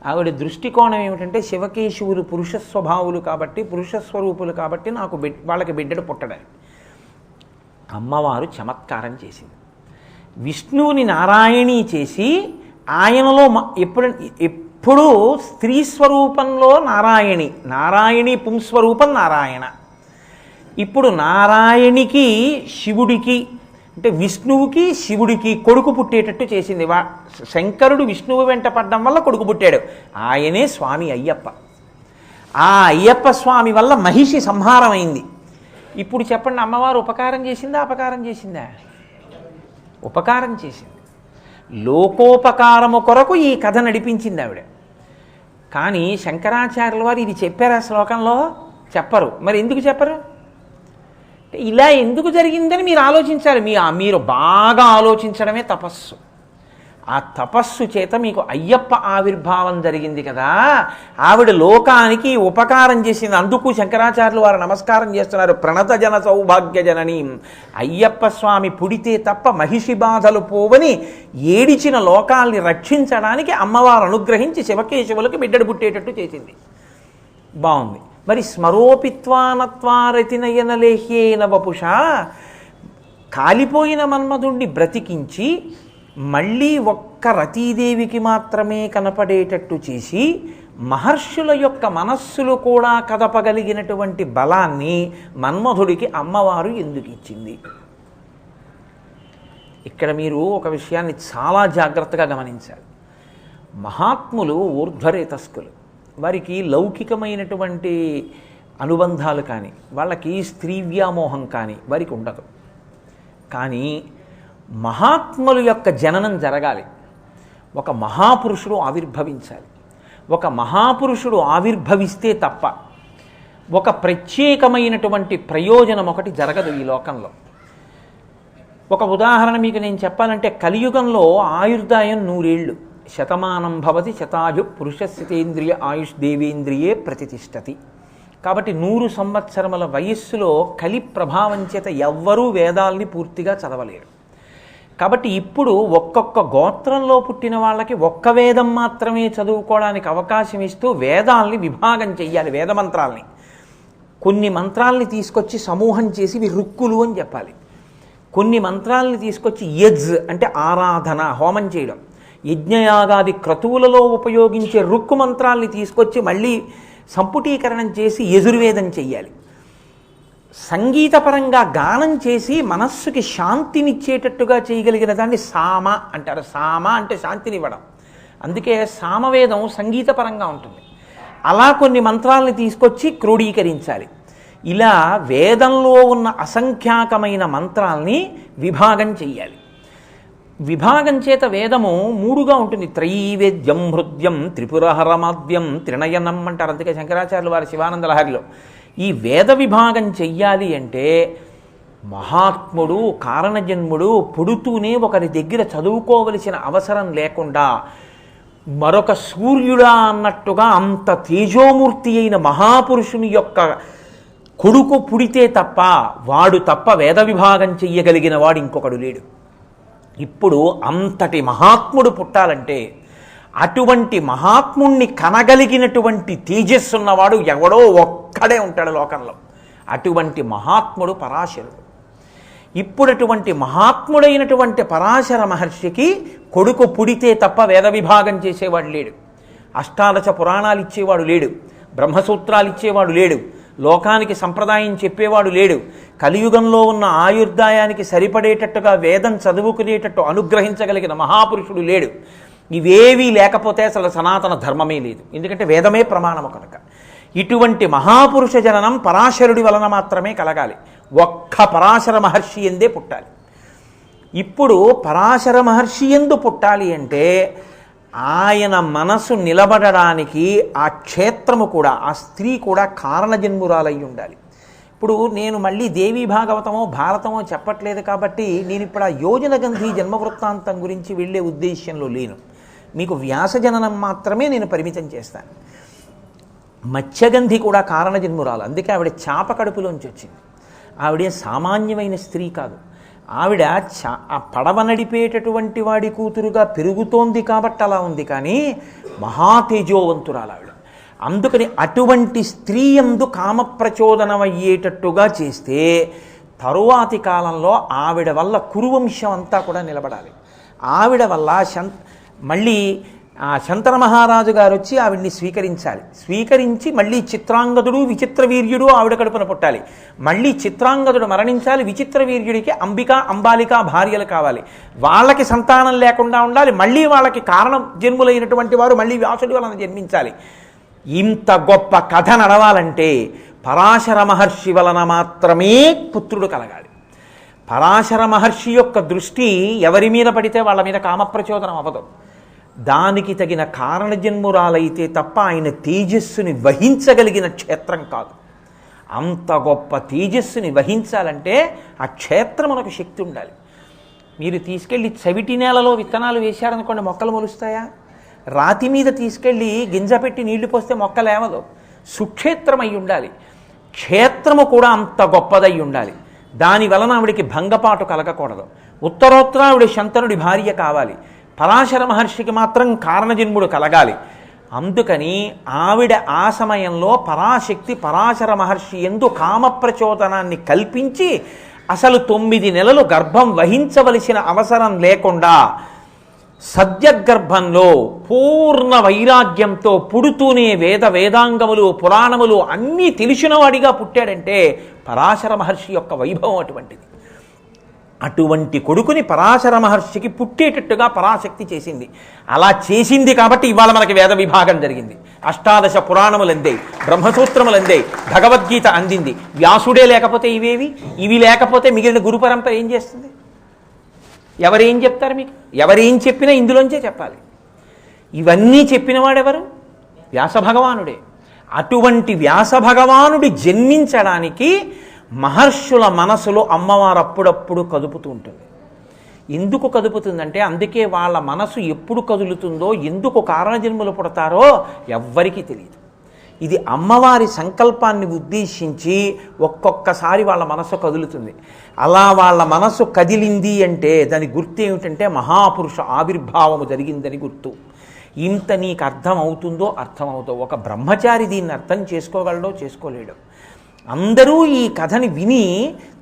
ఆవిడ దృష్టికోణం ఏమిటంటే శివకేశవులు పురుష స్వభావులు కాబట్టి, పురుష స్వరూపులు కాబట్టి నాకు వాళ్ళకి బిడ్డడు పుట్టడానికి. అమ్మవారు చమత్కారం చేసింది. విష్ణువుని నారాయణీ చేసి ఆయనలో ఎప్పుడూ స్త్రీ స్వరూపంలో నారాయణి పుంస్వరూపం నారాయణ. ఇప్పుడు నారాయణికి శివుడికి అంటే విష్ణువుకి శివుడికి కొడుకు పుట్టేటట్టు చేసింది. శంకరుడు విష్ణువు వెంట పడ్డం వల్ల కొడుకు పుట్టాడు. ఆయనే స్వామి అయ్యప్ప. ఆ అయ్యప్ప స్వామి వల్ల మహిషి సంహారమైంది. ఇప్పుడు చెప్పండి, అమ్మవారు ఉపకారం చేసిందా అపకారం చేసిందా? ఉపకారం చేసింది. లోకోపకారము కొరకు ఈ కథ నడిపించింది ఆవిడ. కానీ శంకరాచార్యుల వారు ఇది చెప్పారు ఆ శ్లోకంలో? చెప్పరు. మరి ఎందుకు చెప్పరు? ఇలా ఎందుకు జరిగిందని మీరు ఆలోచించాలి. మీరు బాగా ఆలోచించడమే తపస్సు. ఆ తపస్సు చేత మీకు అయ్యప్ప ఆవిర్భావం జరిగింది కదా. ఆవిడ లోకానికి ఉపకారం చేసింది. అందుకు శంకరాచార్యులు వారు నమస్కారం చేస్తున్నారు. ప్రణత జన సౌభాగ్య జనని. అయ్యప్ప స్వామి పుడితే తప్ప మహిషి బాధలు పోవని ఏడిచిన లోకాల్ని రక్షించడానికి అమ్మవారు అనుగ్రహించి శివకేశవులకు బిడ్డడు పుట్టేటట్టు చేసింది. బాగుంది. మరి స్మరోపిత్వానత్వారతినయనలేహ్యేన వపుష, కాలిపోయిన మన్మధుణ్ణి బ్రతికించి మళ్ళీ ఒక్క రతీదేవికి మాత్రమే కనపడేటట్టు చేసి మహర్షుల యొక్క మనస్సులు కూడా కదపగలిగినటువంటి బలాన్ని మన్మధుడికి అమ్మవారు ఎందుకు ఇచ్చింది? ఇక్కడ మీరు ఒక విషయాన్ని చాలా జాగ్రత్తగా గమనించాలి. మహాత్ములు ఊర్ధ్వరేతస్కులు. వారికి లౌకికమైనటువంటి అనుబంధాలు కానీ, వాళ్ళకి స్త్రీ వ్యామోహం కానీ వారికి ఉండదు. కానీ మహాత్ముల యొక్క జననం జరగాలి. ఒక మహాపురుషుడు ఆవిర్భవించాలి. ఒక మహాపురుషుడు ఆవిర్భవిస్తే తప్ప ఒక ప్రత్యేకమైనటువంటి ప్రయోజనం ఒకటి జరగదు ఈ లోకంలో. ఒక ఉదాహరణ మీకు నేను చెప్పాలంటే, కలియుగంలో ఆయుర్దాయం 100 ఏళ్ళు. శతమానం భవతి శతాయు పురుషస్థితేంద్రియ ఆయుష్ దేవేంద్రియే ప్రతిష్టతి. కాబట్టి 100 సంవత్సరముల వయస్సులో కలి ప్రభావం చేత ఎవ్వరూ వేదాల్ని పూర్తిగా చదవలేరు. కాబట్టి ఇప్పుడు ఒక్కొక్క గోత్రంలో పుట్టిన వాళ్ళకి ఒక్క వేదం మాత్రమే చదువుకోవడానికి అవకాశం ఇస్తూ వేదాల్ని విభాగం చెయ్యాలి. వేదమంత్రాల్ని కొన్ని మంత్రాల్ని తీసుకొచ్చి సమూహం చేసి ఇవి రుక్కులు అని చెప్పాలి. కొన్ని మంత్రాల్ని తీసుకొచ్చి యజ్ అంటే ఆరాధన, హోమం చేయడం, యజ్ఞయాగాది క్రతువులలో ఉపయోగించే రుక్కు మంత్రాల్ని తీసుకొచ్చి మళ్ళీ సంపుటీకరణం చేసి యజుర్వేదం చెయ్యాలి. సంగీతపరంగా గానం చేసి మనస్సుకి శాంతినిచ్చేటట్టుగా చేయగలిగిన దాన్ని సామ అంటారు. సామ అంటే శాంతినివ్వడం. అందుకే సామవేదం సంగీతపరంగా ఉంటుంది. అలా కొన్ని మంత్రాలని తీసుకొచ్చి క్రోడీకరించాలి. ఇలా వేదంలో ఉన్న అసంఖ్యాకమైన మంత్రాల్ని విభాగం చెయ్యాలి. విభాగం చేత వేదము 3గా ఉంటుంది. త్రైవేద్యం హృద్యం త్రిపురహరమాద్యం త్రినయనం అంటారు. అందుకే శంకరాచార్యులు వారి శివానంద లహరిలో ఈ వేద విభాగం చెయ్యాలి అంటే మహాత్ముడు కారణజన్ముడు పుడుతూనే ఒకరి దగ్గర చదువుకోవలసిన అవసరం లేకుండా మరొక సూర్యుడా అన్నట్టుగా అంత తేజోమూర్తి అయిన మహాపురుషుని యొక్క కొడుకు పుడితే తప్ప వాడు తప్ప వేద విభాగం చెయ్యగలిగిన వాడు ఇంకొకడు లేడు. ఇప్పుడు అంతటి మహాత్ముడు పుట్టాలంటే అటువంటి మహాత్ముణ్ణి కనగలిగినటువంటి తేజస్సున్నవాడు ఎవడో ఒక్కడే ఉంటాడు లోకంలో. అటువంటి మహాత్ముడు పరాశరుడు. ఇప్పుడు అటువంటి మహాత్ముడైనటువంటి పరాశర మహర్షికి కొడుకు పుడితే తప్ప వేద విభాగం చేసేవాడు లేడు. అష్టాదశ పురాణాలు ఇచ్చేవాడు లేడు. బ్రహ్మసూత్రాలు ఇచ్చేవాడు లేడు. లోకానికి సంప్రదాయం చెప్పేవాడు లేడు. కలియుగంలో ఉన్న ఆయుర్దాయానికి సరిపడేటట్టుగా వేదం చదువుకునేటట్టు అనుగ్రహించగలిగిన మహాపురుషుడు లేడు. ఇవేవీ లేకపోతే అసలు సనాతన ధర్మమే లేదు. ఎందుకంటే వేదమే ప్రమాణము కనుక. ఇటువంటి మహాపురుష జననం పరాశరుడి వలన మాత్రమే కలగాలి. ఒక్క పరాశర మహర్షి ఎందే పుట్టాలి. ఇప్పుడు పరాశర మహర్షి ఎందు పుట్టాలి అంటే ఆయన మనసు నిలబడడానికి ఆ క్షేత్రము కూడా, ఆ స్త్రీ కూడా కారణజన్మురాలై ఉండాలి. ఇప్పుడు నేను మళ్ళీ దేవీ భాగవతమో భారతమో చెప్పట్లేదు కాబట్టి నేను ఇప్పుడు ఆ యోజనగంధి జన్మవృత్తాంతం గురించి వెళ్ళే ఉద్దేశ్యంలో లేను. మీకు వ్యాసజననం మాత్రమే నేను పరిమితం చేస్తాను. మత్స్యగంధి కూడా కారణజన్మురాలు. అందుకే ఆవిడ చాప కడుపులోంచి వచ్చింది. ఆవిడే సామాన్యమైన స్త్రీ కాదు. ఆవిడ ఆ పడవ నడిపేటటువంటి వాడి కూతురుగా పెరుగుతోంది కాబట్టి అలా ఉంది. కానీ మహాతేజోవంతురాలు ఆవిడ. అందుకని అటువంటి స్త్రీ యందు కామప్రచోదనమయ్యేటట్టుగా చేస్తే తరువాతి కాలంలో ఆవిడ వల్ల కురువంశం అంతా కూడా నిలబడాలి. ఆవిడ వల్ల మళ్ళీ ఆ శంతన మహారాజు గారు వచ్చి ఆవిడ్ని స్వీకరించాలి. స్వీకరించి మళ్ళీ చిత్రాంగదుడు విచిత్రవీర్యుడు ఆవిడ కడుపున పుట్టాలి. మళ్ళీ చిత్రాంగదుడు మరణించాలి. విచిత్రవీర్యుడికి అంబాలిక భార్యలు కావాలి. వాళ్ళకి సంతానం లేకుండా ఉండాలి. మళ్ళీ వాళ్ళకి కారణం జన్ములైనటువంటి వారు మళ్ళీ వ్యాసుడి వలన జన్మించాలి. ఇంత గొప్ప కథ నడవాలంటే పరాశర మహర్షి వలన మాత్రమే పుత్రుడు కలగాలి. పరాశర మహర్షి యొక్క దృష్టి ఎవరి మీద పడితే వాళ్ళ మీద కామప్రచోదనం అవ్వదు. దానికి తగిన కారణజన్మురాలైతే తప్ప ఆయన తేజస్సుని వహించగలిగిన క్షేత్రం కాదు. అంత గొప్ప తేజస్సుని వహించాలంటే ఆ క్షేత్రమునకు శక్తి ఉండాలి. మీరు తీసుకెళ్ళి చవిటి నేలలో విత్తనాలు వేశారనుకోండి, మొక్కలు మొలుస్తాయా? రాతి మీద తీసుకెళ్ళి గింజ పెట్టి నీళ్లు పోస్తే మొక్కలేవదు. సుక్షేత్రం అయి ఉండాలి. క్షేత్రము కూడా అంత గొప్పదై ఉండాలి. దాని వలన ఆవిడికి భంగపాటు కలగకూడదు. ఉత్తరోత్తర ఆవిడ శంతనుడి భార్య కావాలి. పరాశర మహర్షికి మాత్రం కారణజన్ముడు కలగాలి. అందుకని ఆవిడ ఆ సమయంలో పరాశక్తి పరాశర మహర్షి యందు కామప్రచోదనాన్ని కల్పించి అసలు 9 నెలలు గర్భం వహించవలసిన అవసరం లేకుండా సద్యగర్భంలో పూర్ణ వైరాగ్యంతో పుడుతూనే వేదాంగములు పురాణములు అన్నీ తెలిసినవాడిగా పుట్టాడంటే పరాశర మహర్షి యొక్క వైభవం అటువంటిది. అటువంటి కొడుకుని పరాశర మహర్షికి పుట్టేటట్టుగా పరాశక్తి చేసింది. అలా చేసింది కాబట్టి ఇవాళ మనకి వేద విభాగం జరిగింది. 18 పురాణములు అందాయి, బ్రహ్మసూత్రములు అందాయి, భగవద్గీత అందింది. వ్యాసుడే లేకపోతే ఇవి లేకపోతే మిగిలిన గురు పరంపర ఏం చేస్తుంది? ఎవరేం చెప్తారు మీకు? ఎవరేం చెప్పినా ఇందులోంచే చెప్పాలి. ఇవన్నీ చెప్పినవాడెవరు? వ్యాస భగవానుడే. అటువంటి వ్యాస భగవానుడి జన్మించడానికి మహర్షుల మనసులో అమ్మవారు అప్పుడప్పుడు కదుపుతూ ఉంటుంది. ఎందుకు కదుపుతుందంటే అందుకే వాళ్ళ మనసు ఎప్పుడు కదులుతుందో, ఎందుకు కారణజన్ములు పుడతారో ఎవ్వరికీ తెలియదు. ఇది అమ్మవారి సంకల్పాన్ని ఉద్దేశించి ఒక్కొక్కసారి వాళ్ళ మనసు కదులుతుంది. అలా వాళ్ళ మనసు కదిలింది అంటే దాని గుర్తు ఏమిటంటే మహాపురుష ఆవిర్భావము జరిగిందని గుర్తు. ఇంత నీకు అర్థం అవుతుందో అర్థమవుతుందో. ఒక బ్రహ్మచారి దీన్ని అర్థం చేసుకోగలడో చేసుకోలేడు. అందరూ ఈ కథని విని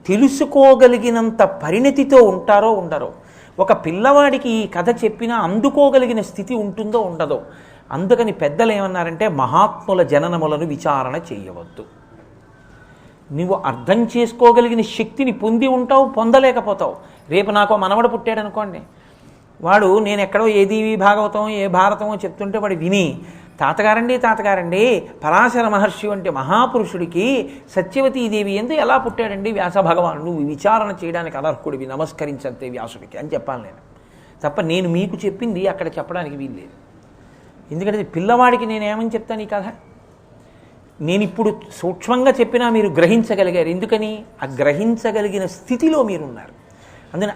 తెలుసుకోగలిగినంత పరిణతితో ఉంటారో ఉండరో. ఒక పిల్లవాడికి ఈ కథ చెప్పినా అందుకోగలిగిన స్థితి ఉంటుందో ఉండదో. అందుకని పెద్దలు ఏమన్నారంటే మహాత్ముల జననములను విచారణ చేయవద్దు. నువ్వు అర్థం చేసుకోగలిగిన శక్తిని పొంది ఉంటావు, పొందలేకపోతావు. రేపు నాకు మనవడు పుట్టాడు అనుకోండి, వాడు నేను ఎక్కడో ఏ దేవి భాగవతం ఏ భారతమో చెప్తుంటే వాడు విని తాతగారండి పరాశర మహర్షి వంటి మహాపురుషుడికి సత్యవతీదేవి ఎందు ఎలా పుట్టాడండి వ్యాస భగవానుడు, నువ్వు విచారణ చేయడానికి అనర్హుడివి, నమస్కరించంతే వ్యాసుడికి అని చెప్పాలి నేను తప్ప. నేను మీకు చెప్పింది అక్కడ చెప్పడానికి వీల్లేదు. ఎందుకంటే పిల్లవాడికి నేనేమని చెప్తాను ఈ కథ? నేను ఇప్పుడు సూక్ష్మంగా చెప్పినా మీరు గ్రహించగలిగారు. ఎందుకని? ఆ గ్రహించగలిగిన స్థితిలో మీరున్నారు. అందుకని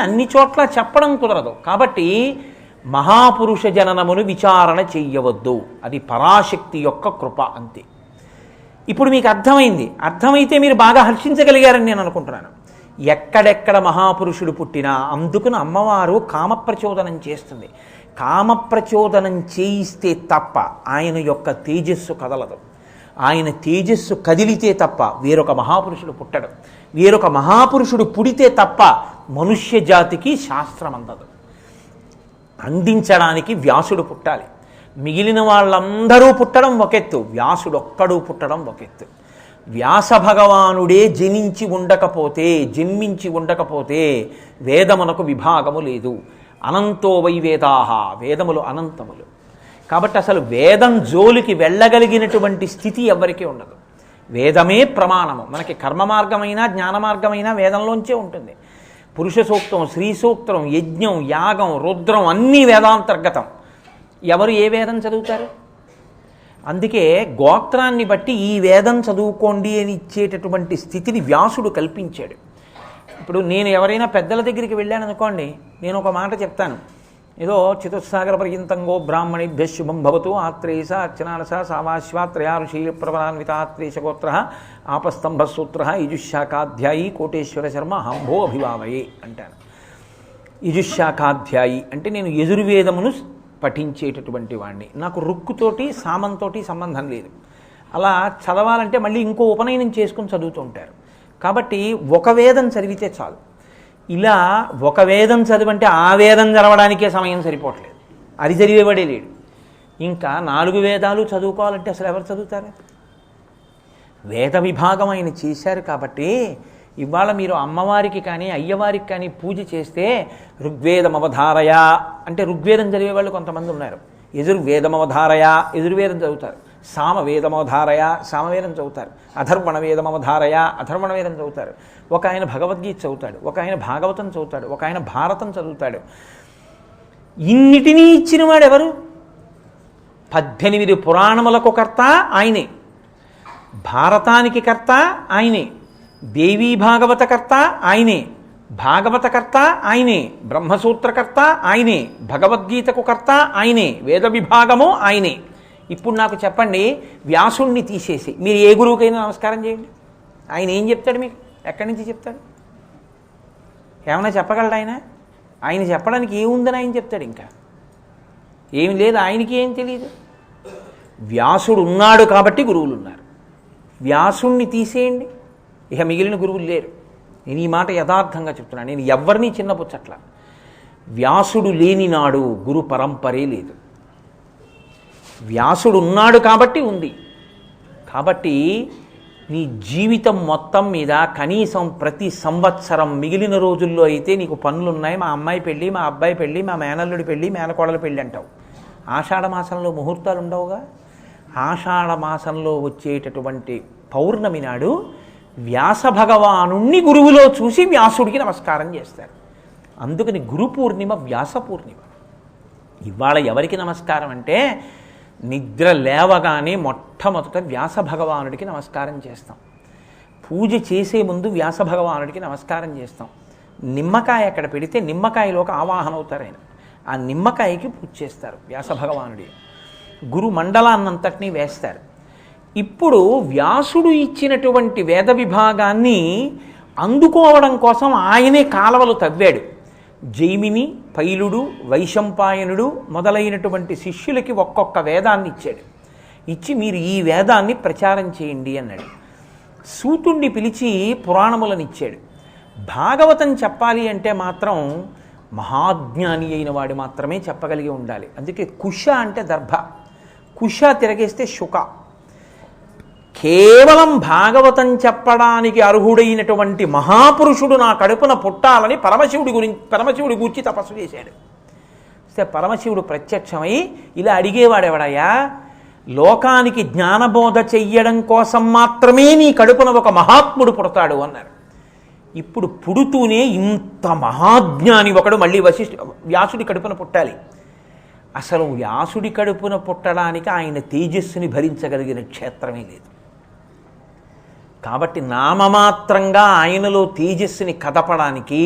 అన్ని చోట్ల చెప్పడం కుదరదు. కాబట్టి మహాపురుష జననమును విచారణ చెయ్యవద్దు. అది పరాశక్తి యొక్క కృప అంతే. ఇప్పుడు మీకు అర్థమైంది. అర్థమైతే మీరు బాగా హర్షించగలిగారని నేను అనుకుంటున్నాను. ఎక్కడెక్కడ మహాపురుషుడు పుట్టినా అందుకుని అమ్మవారు కామప్రచోదనం చేస్తుంది. కామప్రచోదనం చేయిస్తే తప్ప ఆయన యొక్క తేజస్సు కదలదు. ఆయన తేజస్సు కదిలితే తప్ప వేరొక మహాపురుషుడు పుట్టడు. వేరొక మహాపురుషుడు పుడితే తప్ప మనుష్య జాతికి శాస్త్రం అందదు. అందించడానికి వ్యాసుడు పుట్టాలి. మిగిలిన వాళ్ళందరూ పుట్టడం ఒకెత్తు, వ్యాసుడు ఒక్కడు పుట్టడం ఒకెత్తు. వ్యాస భగవానుడే జన్మించి ఉండకపోతే వేదమునకు విభాగము లేదు. అనంతో వై వేదాహ, వేదములు అనంతములు. కాబట్టి అసలు వేదం జోలికి వెళ్ళగలిగినటువంటి స్థితి ఎవ్వరికీ ఉండదు. వేదమే ప్రమాణము. మనకి కర్మ మార్గమైన జ్ఞాన మార్గమైన వేదంలోంచే ఉంటుంది. పురుష సూక్తం, స్త్రీ సూక్తం, యజ్ఞం, యాగం, రుద్రం అన్నీ వేదాంతర్గతం. ఎవరు ఏ వేదం చదువుతారు? అందుకే గోత్రాన్ని బట్టి ఈ వేదం చదువుకోండి అని ఇచ్చేటటువంటి స్థితిని వ్యాసుడు కల్పించాడు. ఇప్పుడు నేను ఎవరైనా పెద్దల దగ్గరికి వెళ్ళాను అనుకోండి, నేను ఒక మాట చెప్తాను. ఏదో చతుస్సాగర పర్యంతంగో బ్రాహ్మణేభ్య శుభం భవతు ఆత్రేయస అర్చనానస సావాశ్వా త్రయారుషీయ ప్రవరాన్వితాత్రేయగోత్ర ఆపస్తంభసూత్ర యజుశాఖాధ్యాయీ కోటేశ్వర శర్మ హంభో అభివావయే అంటాను. యజుశాఖాధ్యాయి అంటే నేను యజుర్వేదమును పఠించేటటువంటి వాడిని. నాకు రుక్కుతోటి సామంతోటి సంబంధం లేదు. అలా చదవాలంటే మళ్ళీ ఇంకో ఉపనయనం చేసుకుని చదువుతూ ఉంటారు. కాబట్టి ఒక వేదం చదివితే చాలు. ఇలా ఒక వేదం చదివంటే ఆ వేదం చదవడానికే సమయం సరిపోవట్లేదు. అది చదివేవాడే లేడు. ఇంకా 4 వేదాలు చదువుకోవాలంటే అసలు ఎవరు చదువుతారు? వేద విభాగం ఆయన చేశారు కాబట్టి ఇవాళ మీరు అమ్మవారికి కానీ అయ్యవారికి కానీ పూజ చేస్తే ఋగ్వేదమవధారయ అంటే ఋగ్వేదం చదివే వాళ్ళు కొంతమంది ఉన్నారు. యజుర్వేదమవధారయ యజుర్వేదం చదువుతారు. సామవేదమవధారయ సామవేదం చదువుతారు. అథర్వణ వేదమవధారయ అథర్వణ వేదం చదువుతారు. ఒక ఆయన భగవద్గీత చదువుతాడు, ఒక ఆయన భాగవతం చదువుతాడు, ఒక ఆయన భారతం చదువుతాడు. ఇన్నిటినీ ఇచ్చిన వాడు ఎవరు? 18 పురాణములకు కర్త ఆయనే, భారతానికి కర్త ఆయనే, దేవీ భాగవతకర్త ఆయనే, భాగవతకర్త ఆయనే, బ్రహ్మసూత్రకర్త ఆయనే, భగవద్గీతకు కర్త ఆయనే, వేద విభాగము ఆయనే. ఇప్పుడు నాకు చెప్పండి, వ్యాసుణ్ణి తీసేసి మీరు ఏ గురువుకైనా నమస్కారం చేయండి, ఆయన ఏం చెప్తాడు మీకు? ఎక్కడి నుంచి చెప్తాడు? ఏమైనా చెప్పగలడు ఆయన? ఆయన చెప్పడానికి ఏముందని ఆయన చెప్తాడు? ఇంకా ఏమి లేదు, ఆయనకి ఏం తెలియదు. వ్యాసుడు ఉన్నాడు కాబట్టి గురువులు ఉన్నారు. వ్యాసుణ్ణి తీసేయండి, ఇక మిగిలిన గురువులు లేరు. నేను ఈ మాట యథార్థంగా చెప్తున్నాను. నేను ఎవరిని చిన్నపుచ్చట్ల. వ్యాసుడు లేని నాడు గురు పరంపరే లేదు. వ్యాసుడు ఉన్నాడు కాబట్టి ఉంది. కాబట్టి నీ జీవితం మొత్తం మీద కనీసం ప్రతి సంవత్సరం మిగిలిన రోజుల్లో అయితే నీకు పనులున్నాయి, మా అమ్మాయి పెళ్ళి, మా అబ్బాయి పెళ్ళి, మా మేనల్లుడి పెళ్ళి, మేనకోడల పెళ్ళి అంటావు. ఆషాఢమాసంలో ముహూర్తాలు ఉండవుగా. ఆషాఢమాసంలో వచ్చేటటువంటి పౌర్ణమి నాడు వ్యాస భగవానుణ్ణి గురువులో చూసి వ్యాసుడికి నమస్కారం చేస్తారు. అందుకని గురు పూర్ణిమ వ్యాస పూర్ణిమ. ఇవాళ ఎవరికి నమస్కారం అంటే నిద్ర లేవగానే మొట్టమొదట వ్యాస భగవానుడికి నమస్కారం చేస్తాం. పూజ చేసే ముందు వ్యాస భగవానుడికి నమస్కారం చేస్తాం. నిమ్మకాయ అక్కడ పెడితే నిమ్మకాయలోకి ఆవాహన అవుతారు ఆయన. ఆ నిమ్మకాయకి పూజ చేస్తారు వ్యాస భగవానుడి. గురు మండలాన్నంతటినీ వేస్తారు. ఇప్పుడు వ్యాసుడు ఇచ్చినటువంటి వేద విభాగాన్ని అందుకోవడం కోసం ఆయనే కాలవలు తవ్వాడు. జైమిని, పైలుడు, వైశంపాయనుడు మొదలైనటువంటి శిష్యులకి ఒక్కొక్క వేదాన్ని ఇచ్చాడు. ఇచ్చి మీరు ఈ వేదాన్ని ప్రచారం చేయండి అన్నాడు. సూతుణ్ణి పిలిచి పురాణములను ఇచ్చాడు. భాగవతం చెప్పాలి అంటే మాత్రం మహాజ్ఞాని అయిన వాడు మాత్రమే చెప్పగలిగి ఉండాలి. అందుకే కుశ అంటే దర్భ, కుశ తిరగేస్తే శుక. కేవలం భాగవతం చెప్పడానికి అర్హుడైనటువంటి మహాపురుషుడు నా కడుపున పుట్టాలని పరమశివుడి గూర్చి తపస్సు చేశాడు. పరమశివుడు ప్రత్యక్షమై ఇలా అడిగేవాడెవడయ్యా? లోకానికి జ్ఞానబోధ చెయ్యడం కోసం మాత్రమే నీ కడుపున ఒక మహాత్ముడు పుడతాడు అన్నారు. ఇప్పుడు పుడుతూనే ఇంత మహాజ్ఞాని ఒకడు మళ్ళీ వ్యాసుడి కడుపున పుట్టాలి. అసలు వ్యాసుడి కడుపున పుట్టడానికి ఆయన తేజస్సుని భరించగలిగిన క్షేత్రమే లేదు. కాబట్టి నామమాత్రంగా ఆయనలో తేజస్సుని కదపడానికి,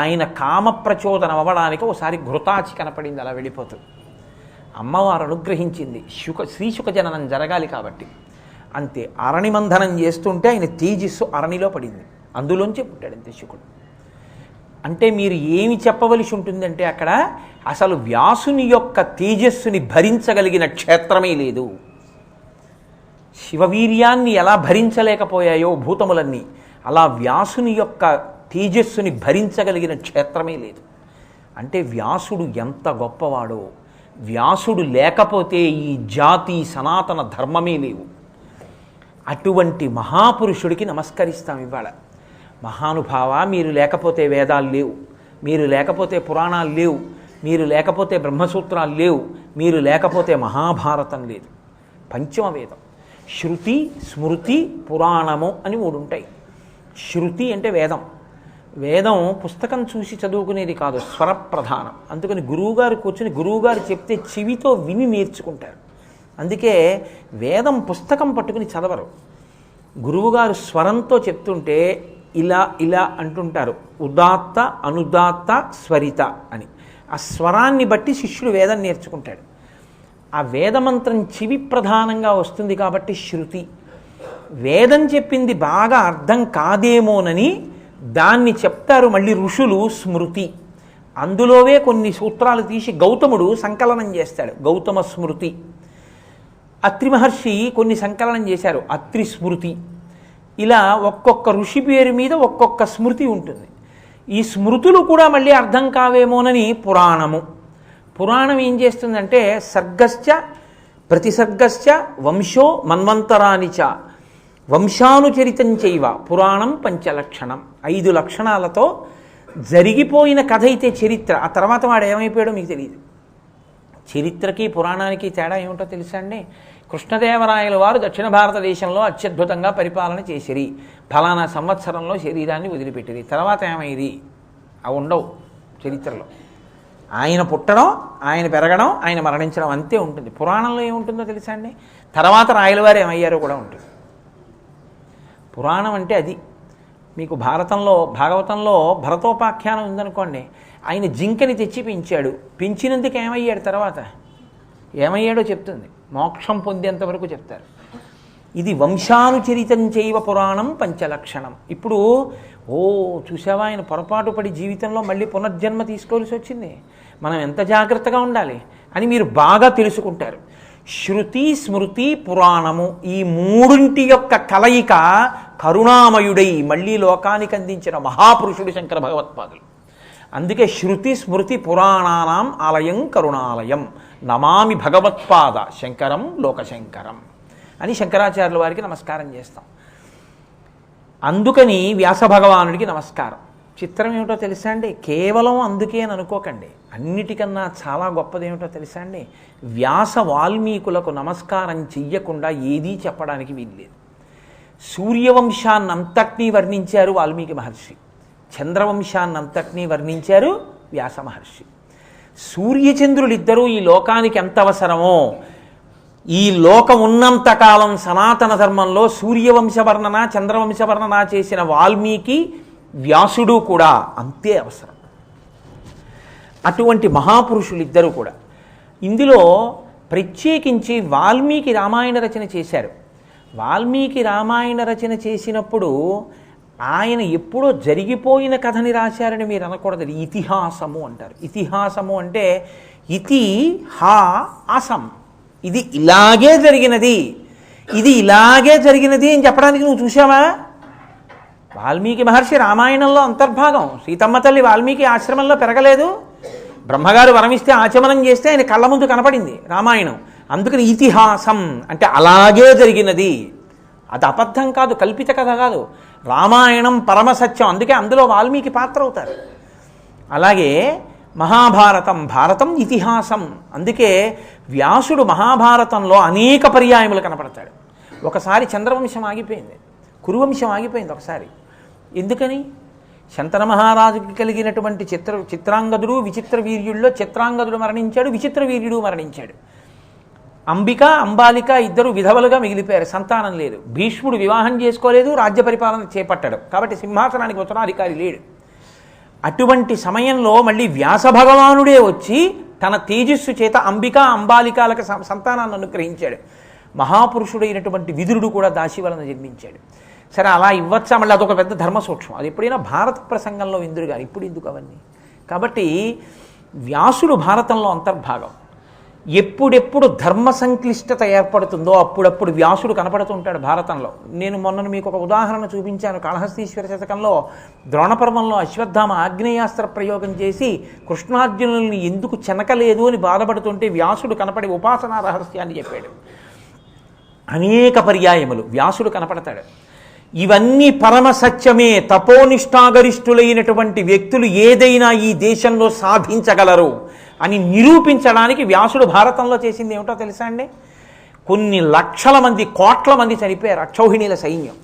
ఆయన కామ ప్రచోదనం అవ్వడానికి ఒకసారి ఘృతాచి కనపడింది, అలా వెళ్ళిపోతుంది. అమ్మవారు అనుగ్రహించింది, శ్రీశుక జననం జరగాలి కాబట్టి. అంతే, అరణిమంధనం చేస్తుంటే ఆయన తేజస్సు అరణిలో పడింది, అందులోంచే పుట్టాడు అంతే శుకుడు. అంటే మీరు ఏమి చెప్పవలసి ఉంటుందంటే అక్కడ అసలు వ్యాసుని యొక్క తేజస్సుని భరించగలిగిన క్షేత్రమే లేదు. శివవీర్యాన్ని ఎలా భరించలేకపోయాయో భూతములన్నీ, అలా వ్యాసుని యొక్క తేజస్సుని భరించగలిగిన క్షేత్రమే లేదు. అంటే వ్యాసుడు ఎంత గొప్పవాడో, వ్యాసుడు లేకపోతే ఈ జాతి సనాతన ధర్మమే లేవు. అటువంటి మహాపురుషుడికి నమస్కరిస్తాం ఇవాళ. మహానుభావ, మీరు లేకపోతే వేదాలు లేవు, మీరు లేకపోతే పురాణాలు లేవు, మీరు లేకపోతే బ్రహ్మసూత్రాలు లేవు, మీరు లేకపోతే మహాభారతం లేదు. పంచమ వేదం. శృతి, స్మృతి, పురాణము అని 3 ఉంటాయి. శృతి అంటే వేదం. వేదం పుస్తకం చూసి చదువుకునేది కాదు, స్వరప్రధానం. అందుకని గురువుగారు కూర్చొని గురువుగారు చెప్తే చెవితో విని నేర్చుకుంటారు. అందుకే వేదం పుస్తకం పట్టుకుని చదవరు. గురువుగారు స్వరంతో చెప్తుంటే ఇలా ఇలా అంటుంటారు, ఉదాత్త, అనుదాత్త, స్వరిత అని. ఆ స్వరాన్ని బట్టి శిష్యుడు వేదం నేర్చుకుంటాడు. ఆ వేదమంత్రం చెవి ప్రధానంగా వస్తుంది కాబట్టి శృతి. వేదం చెప్పింది బాగా అర్థం కాదేమోనని దాన్ని చెప్తారు మళ్ళీ ఋషులు, స్మృతి. అందులోవే కొన్ని సూత్రాలు తీసి గౌతముడు సంకలనం చేస్తాడు, గౌతమ స్మృతి. అత్రి మహర్షి కొన్ని సంకలనం చేశారు, అత్రి స్మృతి. ఇలా ఒక్కొక్క ఋషి పేరు మీద ఒక్కొక్క స్మృతి ఉంటుంది. ఈ స్మృతులు కూడా మళ్ళీ అర్థం కావేమోనని పురాణము. పురాణం ఏం చేస్తుందంటే సర్గశ్చ ప్రతిసర్గశ్చ వంశో మన్వంతరానిచ వంశానుచరితం చైవ పురాణం పంచలక్షణం. 5 లక్షణాలతో జరిగిపోయిన కథ అయితే చరిత్ర. ఆ తర్వాత వాడు ఏమైపోయాడో మీకు తెలియదు. చరిత్రకి పురాణానికి తేడా ఏమిటో తెలుసా అండి? కృష్ణదేవరాయల వారు దక్షిణ భారతదేశంలో అత్యద్భుతంగా పరిపాలన చేసిరి, ఫలానా సంవత్సరంలో శరీరాన్ని వదిలిపెట్టిరి, తర్వాత ఏమైంది అవి ఉండవు చరిత్రలో. ఆయన పుట్టడం, ఆయన పెరగడం, ఆయన మరణించడం అంతే ఉంటుంది. పురాణంలో ఏముంటుందో తెలుసా అండి? తర్వాత రాయలవారు ఏమయ్యారో కూడా ఉంటుంది. పురాణం అంటే అది. మీకు భాగవతంలో భరతోపాఖ్యానం ఉందనుకోండి, ఆయన జింకని తెచ్చి పెంచాడు, పెంచినందుకు ఏమయ్యాడు, తర్వాత ఏమయ్యాడో చెప్తుంది, మోక్షం పొందేంత వరకు చెప్తారు. ఇది వంశానుచరితం చైవ పురాణం పంచలక్షణం. ఇప్పుడు చూసావా ఆయన పొరపాటు పడి జీవితంలో మళ్ళీ పునర్జన్మ తీసుకోవాల్సి వచ్చింది, మనం ఎంత జాగ్రత్తగా ఉండాలి అని మీరు బాగా తెలుసుకుంటారు. శృతి స్మృతి పురాణము ఈ మూడింటి యొక్క కలయిక కరుణామయుడై మళ్ళీ లోకానికి అందించిన మహాపురుషుడు శంకర భగవత్పాదులు. అందుకే శృతి స్మృతి పురాణానాం ఆలయం కరుణాలయం నమామి భగవత్పాద శంకరం లోకశంకరం అని శంకరాచార్యుల వారికి నమస్కారం చేస్తాం. అందుకని వ్యాస భగవానుడికి నమస్కారం. చిత్రం ఏమిటో తెలుసా అండి? కేవలం అందుకే అని అనుకోకండి, అన్నిటికన్నా చాలా గొప్పది ఏమిటో తెలుసా అండి? వ్యాస వాల్మీకులకు నమస్కారం చెయ్యకుండా ఏదీ చెప్పడానికి వీల్లేదు. సూర్యవంశాన్నంతటినీ వర్ణించారు వాల్మీకి మహర్షి, చంద్రవంశాన్నంతటినీ వర్ణించారు వ్యాస మహర్షి. సూర్యచంద్రులిద్దరూ ఈ లోకానికి ఎంత అవసరమో, ఈ లోకం ఉన్నంతకాలం సనాతన ధర్మంలో సూర్యవంశ వర్ణన చంద్రవంశ వర్ణన చేసిన వాల్మీకి వ్యాసుడు కూడా అంతే అవసరం. అటువంటి మహాపురుషులిద్దరూ కూడా ఇందులో ప్రత్యేకించి వాల్మీకి రామాయణ రచన చేశారు. వాల్మీకి రామాయణ రచన చేసినప్పుడు ఆయన ఎప్పుడో జరిగిపోయిన కథని రాశారని మీరు అనకూడదు, ఇతిహాసము అంటారు. ఇతిహాసము అంటే ఇతి హా ఆసం, ఇది ఇలాగే జరిగినది, ఇది ఇలాగే జరిగినది అని చెప్పడానికి నువ్వు చూసావా? వాల్మీకి మహర్షి రామాయణంలో అంతర్భాగం. సీతమ్మ తల్లి వాల్మీకి ఆశ్రమంలో పెరగలేదు, బ్రహ్మగారు వరమిస్తే ఆచమనం చేస్తే ఆయన కళ్ళ ముందు కనపడింది రామాయణం. అందుకని ఇతిహాసం అంటే అలాగే జరిగినది, అది అబద్ధం కాదు, కల్పిత కథ కాదు. రామాయణం పరమసత్యం, అందుకే అందులో వాల్మీకి పాత్ర అవుతారు. అలాగే మహాభారతం, భారతం ఇతిహాసం. అందుకే వ్యాసుడు మహాభారతంలో అనేక పర్యాయములు కనపడతాడు. ఒకసారి చంద్రవంశం ఆగిపోయింది, కురువంశం ఆగిపోయింది ఒకసారి. ఎందుకని? శంతన మహారాజుకి కలిగినటువంటి చిత్రాంగదుడు విచిత్ర వీర్యుల్లో చిత్రాంగదుడు మరణించాడు, విచిత్ర వీర్యుడు మరణించాడు. అంబిక అంబాలిక ఇద్దరు విధవలుగా మిగిలిపోయారు, సంతానం లేదు. భీష్ముడు వివాహం చేసుకోలేదు, రాజ్య పరిపాలన చేపట్టాడు, కాబట్టి సింహాసనానికి ఉత్తరాధికారి లేడు. అటువంటి సమయంలో మళ్ళీ వ్యాస భగవానుడే వచ్చి తన తేజస్సు చేత అంబిక అంబాలికాలకు సంతానాన్ని అనుగ్రహించాడు. మహాపురుషుడైనటువంటి విదురుడు కూడా దాసి వలన జన్మించాడు. సరే, అలా ఇవ్వచ్చా? మళ్ళీ అదొక పెద్ద ధర్మ సూక్ష్మం. అది ఎప్పుడైనా భారత ప్రసంగంలో ఇంద్రుడు గారు, ఇప్పుడు ఎందుకు అవన్నీ? కాబట్టి వ్యాసుడు భారతంలో అంతర్భాగం. ఎప్పుడెప్పుడు ధర్మ సంక్లిష్టత ఏర్పడుతుందో అప్పుడప్పుడు వ్యాసుడు కనపడుతుంటాడు భారతంలో. నేను మొన్న మీకు ఒక ఉదాహరణ చూపించాను. కాళహస్తీశ్వర శతకంలో ద్రోణపర్వంలో అశ్వత్థామ ఆగ్నేయాస్త్ర ప్రయోగం చేసి కృష్ణార్జునుల్ని ఎందుకు చెనకలేదు అని బాధపడుతుంటే వ్యాసుడు కనపడి ఉపాసనా రహస్యాన్ని చెప్పాడు. అనేక పర్యాయములు వ్యాసుడు కనపడతాడు. ఇవన్నీ పరమసత్యమే. తపోనిష్టాగరిష్ఠులైనటువంటి వ్యక్తులు ఏదైనా ఈ దేశంలో సాధించగలరు అని నిరూపించడానికి వ్యాసుడు భారతంలో చేసింది ఏమిటో తెలుసా అండి? కొన్ని లక్షల మంది, కోట్ల మంది చనిపోయారు అక్షౌహిణీల సైన్యం.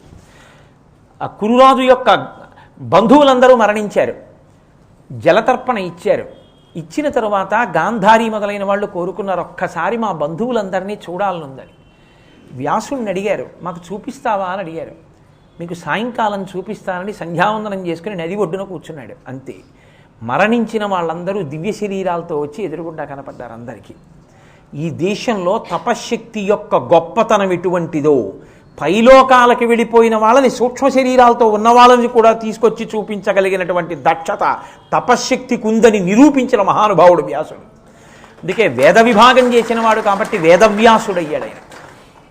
ఆ కురురాజు యొక్క బంధువులందరూ మరణించారు, జలతర్పణ ఇచ్చారు. ఇచ్చిన తరువాత గాంధారి మొదలైన వాళ్ళు కోరుకున్నారు, ఒక్కసారి మా బంధువులందరినీ చూడాలనుందని. వ్యాసుడిని అడిగారు, మాకు చూపిస్తావా అని అడిగారు. మీకు సాయంకాలం చూపిస్తానని సంధ్యావందనం చేసుకుని నది ఒడ్డున కూర్చున్నాడు. అంతే. మరణించిన వాళ్ళందరూ దివ్య శరీరాలతో వచ్చి ఎదురుగుండా కనపడ్డారు అందరికీ. ఈ దేశంలో తపశ్శక్తి యొక్క గొప్పతనం ఎటువంటిదో, పైలోకాలకి వెళ్ళిపోయిన వాళ్ళని సూక్ష్మ శరీరాలతో ఉన్న వాళ్ళని కూడా తీసుకొచ్చి చూపించగలిగినటువంటి దక్షత తపశ్శక్తికి ఉందని నిరూపించిన మహానుభావుడు వ్యాసుడు. అందుకే వేద విభాగం చేసిన వాడు కాబట్టి వేదవ్యాసుడయ్యాడు ఆయన.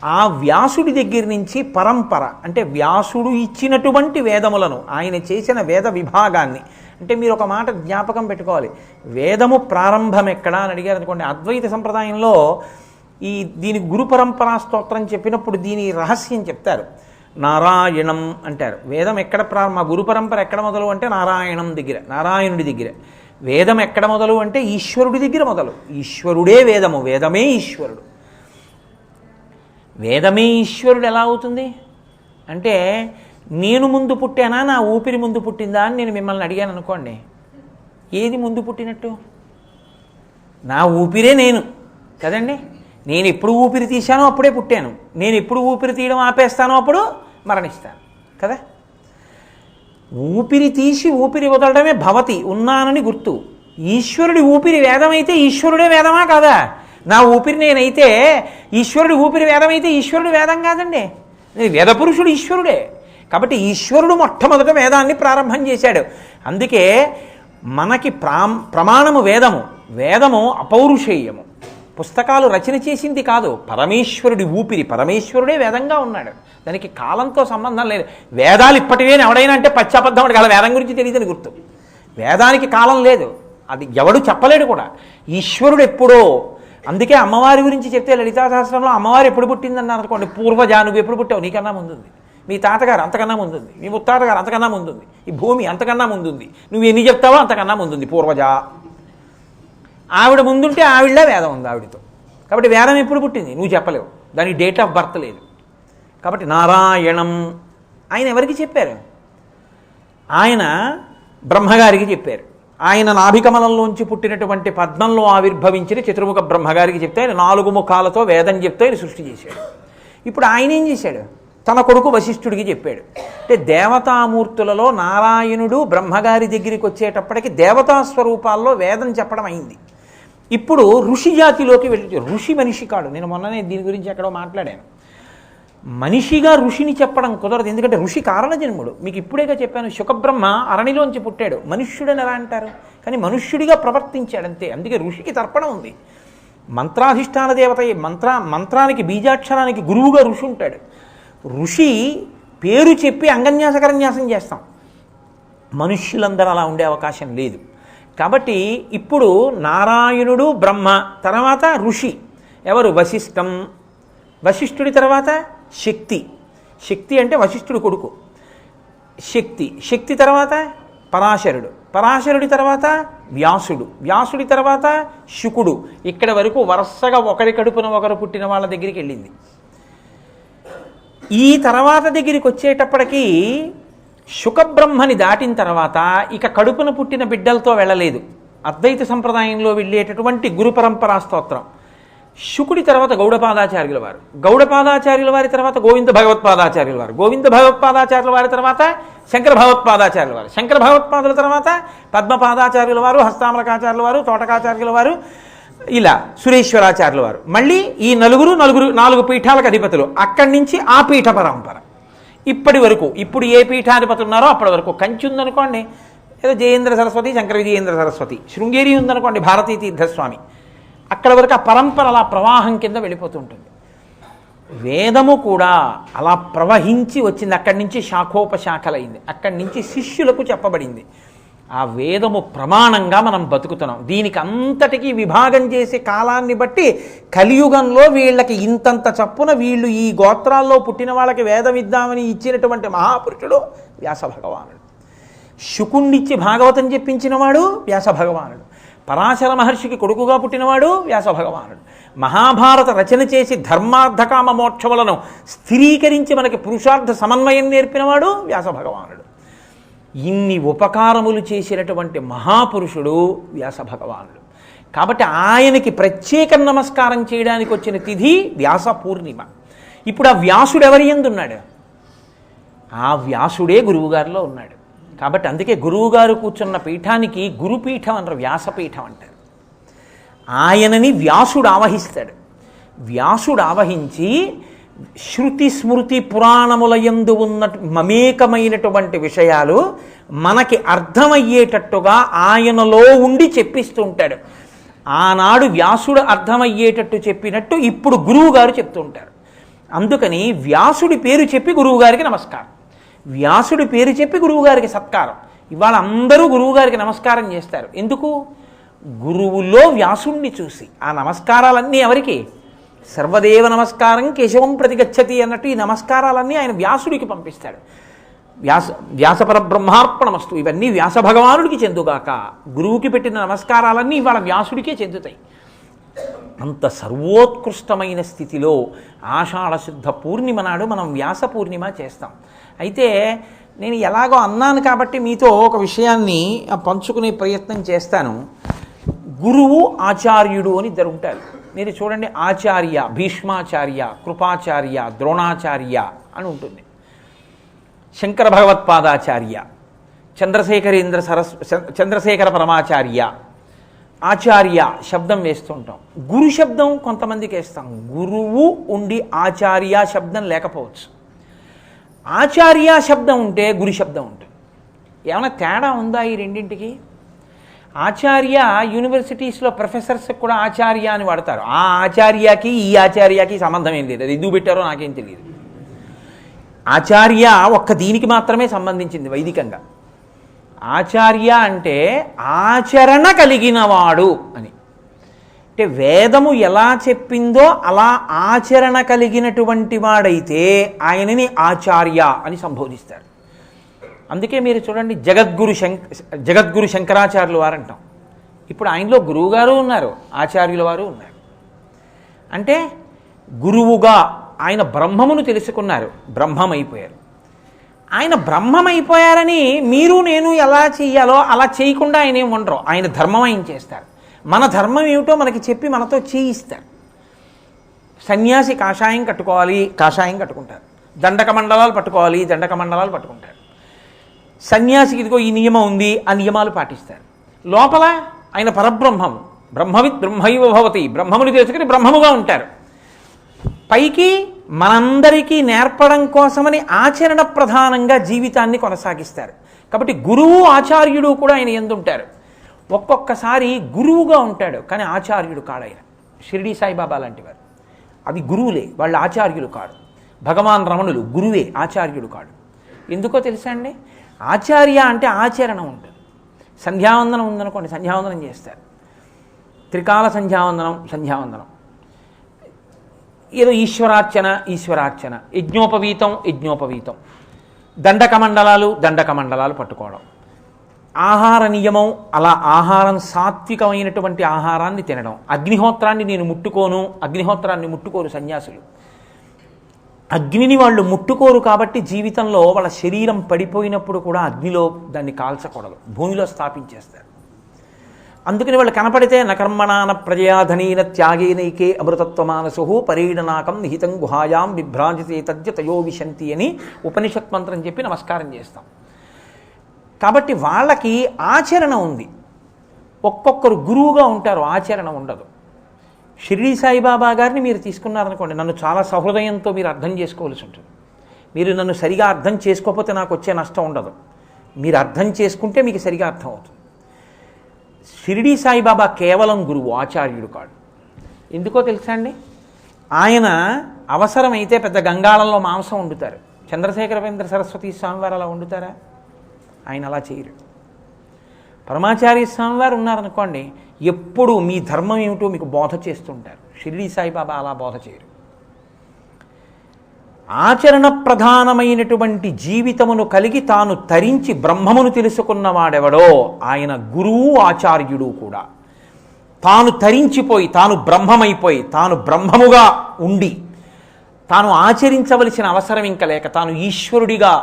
ఆ వ్యాసుడి దగ్గర నుంచి పరంపర అంటే వ్యాసుడు ఇచ్చినటువంటి వేదములను, ఆయన చేసిన వేద విభాగాన్ని అంటే మీరు ఒక మాట జ్ఞాపకం పెట్టుకోవాలి. వేదము ప్రారంభం ఎక్కడా అని అడిగారు అనుకోండి, అద్వైత సంప్రదాయంలో దీని గురు పరంపరా స్తోత్రం చెప్పినప్పుడు దీని రహస్యం చెప్తారు. నారాయణం అంటారు. వేదం ఎక్కడ మా గురు పరంపర ఎక్కడ మొదలు అంటే నారాయణం దగ్గర, నారాయణుడి దగ్గర. వేదం ఎక్కడ మొదలు అంటే ఈశ్వరుడి దగ్గర మొదలు. ఈశ్వరుడే వేదము, వేదమే ఈశ్వరుడు. వేదమే ఈశ్వరుడు ఎలా అవుతుంది అంటే, నేను ముందు పుట్టానా నా ఊపిరి ముందు పుట్టిందా అని నేను మిమ్మల్ని అడిగాను అనుకోండి, ఏది ముందు పుట్టినట్టు? నా ఊపిరే నేను కదండి. నేను ఎప్పుడు ఊపిరి తీశానో అప్పుడే పుట్టాను, నేను ఎప్పుడు ఊపిరి తీయడం ఆపేస్తానో అప్పుడు మరణిస్తాను కదా. ఊపిరి తీసి ఊపిరి వదలడమే భవతి, ఉన్నానని గుర్తు. ఈశ్వరుడి ఊపిరి వేదమైతే ఈశ్వరుడే వేదమా కాదా? నా ఊపిరి నేనైతే ఈశ్వరుడి ఊపిరి వేదమైతే ఈశ్వరుడు వేదం కాదండి. వేదపురుషుడు ఈశ్వరుడే. కాబట్టి ఈశ్వరుడు మొట్టమొదట వేదాన్ని ప్రారంభం చేశాడు. అందుకే మనకి ప్రమాణము వేదము. వేదము అపౌరుషేయము, పుస్తకాలు రచన చేసింది కాదు, పరమేశ్వరుడి ఊపిరి. పరమేశ్వరుడే వేదంగా ఉన్నాడు. దానికి కాలంతో సంబంధం లేదు. వేదాలు ఇప్పటివేని ఎవడైనా అంటే పశ్చాబద్ధం అలా వేదం గురించి తెలియదని గుర్తు. వేదానికి కాలం లేదు, అది ఎవడు చెప్పలేడు కూడా. ఈశ్వరుడు ఎప్పుడో. అందుకే అమ్మవారి గురించి చెప్తే లలితా సహస్రంలో అమ్మవారు ఎప్పుడు పుట్టిందన్నారు అనుకోండి, పూర్వజా, నువ్వు ఎప్పుడు పుట్టావు, నీకన్నా ముందుంది. మీ తాతగారు అంతకన్నా ముందుంది, మీ ముత్తాతగారు అంతకన్నా ముందుంది, ఈ భూమి అంతకన్నా ముందుంది, నువ్వు ఎన్ని చెప్తావో అంతకన్నా ముందుంది పూర్వజా. ఆవిడ ముందుంటే ఆవిడలే వేదం ఉంది ఆవిడతో. కాబట్టి వేదం ఎప్పుడు పుట్టింది నువ్వు చెప్పలేవు, దానికి డేట్ ఆఫ్ బర్త్ లేదు. కాబట్టి నారాయణం ఆయన ఎవరికి చెప్పారు? ఆయన బ్రహ్మగారికి చెప్పారు. ఆయన నాభికమలంలోంచి పుట్టినటువంటి పద్మంలో ఆవిర్భవించిన చతుర్ముఖ బ్రహ్మగారికి చెప్తే ఆయన 4 ముఖాలతో వేదం చెప్తే ఆయన సృష్టి చేశాడు. ఇప్పుడు ఆయన ఏం చేశాడు? తన కొడుకు వశిష్ఠుడికి చెప్పాడు. అంటే దేవతామూర్తులలో నారాయణుడు బ్రహ్మగారి దగ్గరికి వచ్చేటప్పటికి దేవతా స్వరూపాల్లో వేదం చెప్పడం అయింది. ఇప్పుడు ఋషి జాతిలోకి వెళ్ళి, ఋషి మనిషి కాడు. నేను మొన్ననే దీని గురించి ఎక్కడో మాట్లాడాను. మనిషిగా ఋషిని చెప్పడం కుదరదు, ఎందుకంటే ఋషి కారణజన్ముడు. మీకు ఇప్పుడేగా చెప్పాను, శుకబ్రహ్మ అరణిలోంచి పుట్టాడు, మనుష్యుడని ఎలా అంటారు? కానీ మనుష్యుడిగా ప్రవర్తించాడంతే. అందుకే ఋషికి తర్పణం ఉంది. మంత్రాధిష్టాన దేవత, మంత్రానికి బీజాక్షరానికి గురువుగా ఋషి ఉంటాడు. ఋషి పేరు చెప్పి అంగన్యాసకరన్యాసం చేస్తాం. మనుష్యులందరూ అలా ఉండే అవకాశం లేదు. కాబట్టి ఇప్పుడు నారాయణుడు బ్రహ్మ, తర్వాత ఋషి ఎవరు? వశిష్ఠం. వశిష్ఠుడి తర్వాత శక్తి. శక్తి అంటే వశిష్ఠుడి కొడుకు శక్తి. శక్తి తర్వాత పరాశరుడు. పరాశరుడి తర్వాత వ్యాసుడు. వ్యాసుడి తర్వాత శుకుడు. ఇక్కడ వరకు వరుసగా ఒకరి కడుపున ఒకరు పుట్టిన వాళ్ళ దగ్గరికి వెళ్ళింది. ఈ తర్వాత దగ్గరికి వచ్చేటప్పటికీ శుకబ్రహ్మని దాటిన తర్వాత ఇక కడుపున పుట్టిన బిడ్డలతో వెళ్ళలేదు. అద్వైత సంప్రదాయంలో వెళ్ళేటటువంటి గురు పరంపరా స్తోత్రం. శుకుడి తర్వాత గౌడపాదాచార్యుల వారు. గౌడపాదాచార్యుల వారి తర్వాత గోవింద భగవత్పాదాచార్యుల వారు. గోవింద భగవత్పాదాచార్యుల వారి తర్వాత శంకర భగవత్పాదాచార్యుల వారు. శంకర భగవత్పాదుల తర్వాత పద్మపాదాచార్యుల వారు, హస్తామలకాచార్యుల వారు, తోటకాచార్యుల వారు, ఇలా సురేశ్వరాచార్యుల వారు. మళ్ళీ ఈ నాలుగు పీఠాలకు అధిపతులు. అక్కడి నుంచి ఆ పీఠ పరంపర ఇప్పటి వరకు. ఇప్పుడు ఏ పీఠాధిపతి ఉన్నారో అప్పటి వరకు. కంచి ఉందనుకోండి, ఏదో జయేంద్ర సరస్వతి, శంకర విజయేంద్ర సరస్వతి. శృంగేరి ఉందనుకోండి, భారతీ తీర్థస్వామి. అక్కడ వరకు ఆ పరంపర అలా ప్రవాహం కింద వెళ్ళిపోతుంటుంది. వేదము కూడా అలా ప్రవహించి వచ్చింది. అక్కడి నుంచి శాఖోపశాఖలైంది. అక్కడి నుంచి శిష్యులకు చెప్పబడింది. ఆ వేదము ప్రమాణంగా మనం బతుకుతున్నాం. దీనికి అంతటికీ విభాగం చేసే కాలాన్ని బట్టి కలియుగంలో వీళ్ళకి ఇంతంత చప్పున వీళ్ళు ఈ గోత్రాల్లో పుట్టిన వాళ్ళకి వేదం ఇద్దామని ఇచ్చినటువంటి మహాపురుషుడు వ్యాస భగవానుడు. శుకుండిచ్చి భాగవతం చెప్పించినవాడు వ్యాస భగవానుడు. పరాశర మహర్షికి కొడుకుగా పుట్టినవాడు వ్యాస భగవానుడు. మహాభారత రచన చేసి ధర్మార్థకామ మోక్షములను స్థిరీకరించి మనకి పురుషార్థ సమన్వయం నేర్పినవాడు వ్యాస భగవానుడు. ఇన్ని ఉపకారములు చేసినటువంటి మహాపురుషుడు వ్యాస భగవానుడు. కాబట్టి ఆయనకి ప్రత్యేక నమస్కారం చేయడానికి వచ్చిన తిథి వ్యాస పూర్ణిమ. ఇప్పుడు ఆ వ్యాసుడు ఎవరి యందు ఉన్నాడు? ఆ వ్యాసుడే గురువుగారిలో ఉన్నాడు. కాబట్టి అందుకే గురువుగారు కూర్చున్న పీఠానికి గురుపీఠం అంటారు, వ్యాసపీఠం అంటారు. ఆయనని వ్యాసుడు ఆవహిస్తాడు. వ్యాసుడు ఆవహించి శృతి స్మృతి పురాణముల యందు ఉన్న మమేకమైనటువంటి విషయాలు మనకి అర్థమయ్యేటట్టుగా ఆయనలో ఉండి చెప్పిస్తూ ఉంటాడు. ఆనాడు వ్యాసుడు అర్థమయ్యేటట్టు చెప్పినట్టు ఇప్పుడు గురువు గారు చెప్తూ ఉంటారు. అందుకని వ్యాసుడి పేరు చెప్పి గురువుగారికి నమస్కారం, వ్యాసుడి పేరు చెప్పి గురువుగారికి సత్కారం. ఇవాళ అందరూ గురువుగారికి నమస్కారం చేస్తారు. ఎందుకు? గురువులో వ్యాసుణ్ణి చూసి. ఆ నమస్కారాలన్నీ ఎవరికి? సర్వదేవ నమస్కారం కేశవం ప్రతిగచ్చతి అన్నట్టు ఈ నమస్కారాలన్నీ ఆయన వ్యాసుడికి పంపిస్తాడు. వ్యాసపర బ్రహ్మార్పణమస్తు, ఇవన్నీ వ్యాస భగవానుడికి చెందుగాక. గురువుకి పెట్టిన నమస్కారాలన్నీ ఇవాళ వ్యాసుడికే చెందుతాయి. అంత సర్వోత్కృష్టమైన స్థితిలో ఆషాఢశుద్ధ పూర్ణిమ నాడు మనం వ్యాస పూర్ణిమ చేస్తాం. అయితే నేను ఎలాగో అన్నాను కాబట్టి మీతో ఒక విషయాన్ని పంచుకునే ప్రయత్నం చేస్తాను. గురువు ఆచార్యుడు అని ఇద్దరు ఉంటారు. మీరు చూడండి, ఆచార్య, భీష్మాచార్య, కృపాచార్య, ద్రోణాచార్య అని ఉంటుంది. శంకర భగవత్పాదాచార్య, చంద్రశేఖర పరమాచార్య, ఆచార్య శబ్దం వేస్తుంటాం. గురు శబ్దం కొంతమందికి వేస్తాం. గురువు ఉండి ఆచార్య శబ్దం లేకపోవచ్చు. ఆచార్య శబ్దం ఉంటే గురు శబ్దం ఉంటుంది. ఏమైనా తేడా ఉందా ఈ రెండింటికి? ఆచార్య యూనివర్సిటీస్లో ప్రొఫెసర్స్కి కూడా ఆచార్య అని వాడతారు. ఆ ఆచార్యకి ఈ ఆచార్యకి సంబంధం ఏం లేదు. అది ఎందుకు పెట్టారో నాకేం తెలియదు. ఆచార్య ఒక్క దీనికి మాత్రమే సంబంధించింది వైదికంగా. ఆచార్య అంటే ఆచరణ కలిగినవాడు అని. అంటే వేదము ఎలా చెప్పిందో అలా ఆచరణ కలిగినటువంటి వాడైతే ఆయనని ఆచార్య అని సంబోధిస్తారు. అందుకే మీరు చూడండి, జగద్గురు శంకరాచార్యులు వారు అంటాం. ఇప్పుడు ఆయనలో గురువుగారు ఉన్నారు, ఆచార్యుల వారు ఉన్నారు. అంటే గురువుగా ఆయన బ్రహ్మమును తెలుసుకున్నారు, బ్రహ్మమైపోయారు. ఆయన బ్రహ్మమైపోయారని మీరు నేను ఎలా చెయ్యాలో అలా చేయకుండా ఆయన ఏం ఉండరు. ఆయన ధర్మం ఆయన చేస్తారు. మన ధర్మం ఏమిటో మనకి చెప్పి మనతో చేయిస్తారు. సన్యాసి కాషాయం కట్టుకోవాలి, కాషాయం కట్టుకుంటారు. దండక మండలాలు పట్టుకోవాలి, దండక మండలాలు పట్టుకుంటారు. సన్యాసికి ఇదిగో ఈ నియమం ఉంది, ఆ నియమాలు పాటిస్తారు. లోపల ఆయన పరబ్రహ్మం, బ్రహ్మవిత్ బ్రహ్మైవ భవతి, బ్రహ్మముని తెలుసుకుని బ్రహ్మముగా ఉంటారు. పైకి మనందరికీ నేర్పడం కోసమని ఆచరణ ప్రధానంగా జీవితాన్ని కొనసాగిస్తారు. కాబట్టి గురువు ఆచార్యుడు కూడా ఆయన ఎందుంటారు. ఒక్కొక్కసారి గురువుగా ఉంటాడు కానీ ఆచార్యుడు కాడు ఆయన. షిరిడి సాయిబాబా లాంటి వారు అవి గురువులే, వాళ్ళు ఆచార్యులు కాడు. భగవాన్ రమణులు గురువే, ఆచార్యుడు కాడు. ఎందుకో తెలుసా అండి? ఆచార్య అంటే ఆచరణ ఉంటుంది. సంధ్యావందనం ఉందనుకోండి, సంధ్యావందనం చేస్తారు. త్రికాల సంధ్యావందనం, ఏదో ఈశ్వరార్చన, యజ్ఞోపవీతం, దండకమండలాలు పట్టుకోవడం, ఆహార నియమం, అలా ఆహారం సాత్వికమైనటువంటి ఆహారాన్ని తినడం. అగ్నిహోత్రాన్ని నేను ముట్టుకోను, అగ్నిహోత్రాన్ని ముట్టుకోరు సన్యాసులు. అగ్నిని వాళ్ళు ముట్టుకోరు కాబట్టి జీవితంలో వాళ్ళ శరీరం పడిపోయినప్పుడు కూడా అగ్నిలో దాన్ని కాల్చకూడదు, భూమిలో స్థాపించేస్తారు. అందుకని వాళ్ళు కనపడితే నకర్మణాన ప్రజయాధనీన త్యాగేనైకే అమృతత్వమానసు పరీడనాకం నిహితం గుహాయాం బిభ్రాజితే తద్య తయో విశంతి అని ఉపనిషత్ మంత్రం చెప్పి నమస్కారం చేస్తాం. కాబట్టి వాళ్ళకి ఆచరణ ఉంది. ఒక్కొక్కరు గురువుగా ఉంటారు, ఆచరణ ఉండదు. షిరిడి సాయిబాబా గారిని మీరు తీసుకున్నారనుకోండి, నన్ను చాలా సహృదయంతో మీరు అర్థం చేసుకోవాల్సి ఉంటుంది. మీరు నన్ను సరిగా అర్థం చేసుకోకపోతే నాకు వచ్చే నష్టం ఉండదు. మీరు అర్థం చేసుకుంటే మీకు సరిగా అర్థం అవుతుంది. షిరిడి సాయిబాబా కేవలం గురువు, ఆచార్యుడు కాడు. ఎందుకో తెలుసా అండి? ఆయన అవసరమైతే పెద్ద గంగాళంలో మాంసం వండుతారు. చంద్రశేఖరేంద్ర సరస్వతి స్వామివారు అలా వండుతారా? ఆయన అలా చేయరు. పరమాచార్య స్వామివారు ఉన్నారనుకోండి, ఎప్పుడు మీ ధర్మం ఏమిటో మీకు బోధ చేస్తుంటారు. షిరిడి సాయిబాబా అలా బోధ చేయరు. ఆచరణ ప్రధానమైనటువంటి జీవితమును కలిగి తాను తరించి బ్రహ్మమును తెలుసుకున్నవాడెవడో ఆయన గురువు, ఆచార్యుడు కూడా. తాను తరించిపోయి, తాను బ్రహ్మమైపోయి, తాను బ్రహ్మముగా ఉండి, తాను ఆచరించవలసిన అవసరం ఇంకా లేక, తాను ఈశ్వరుడిగా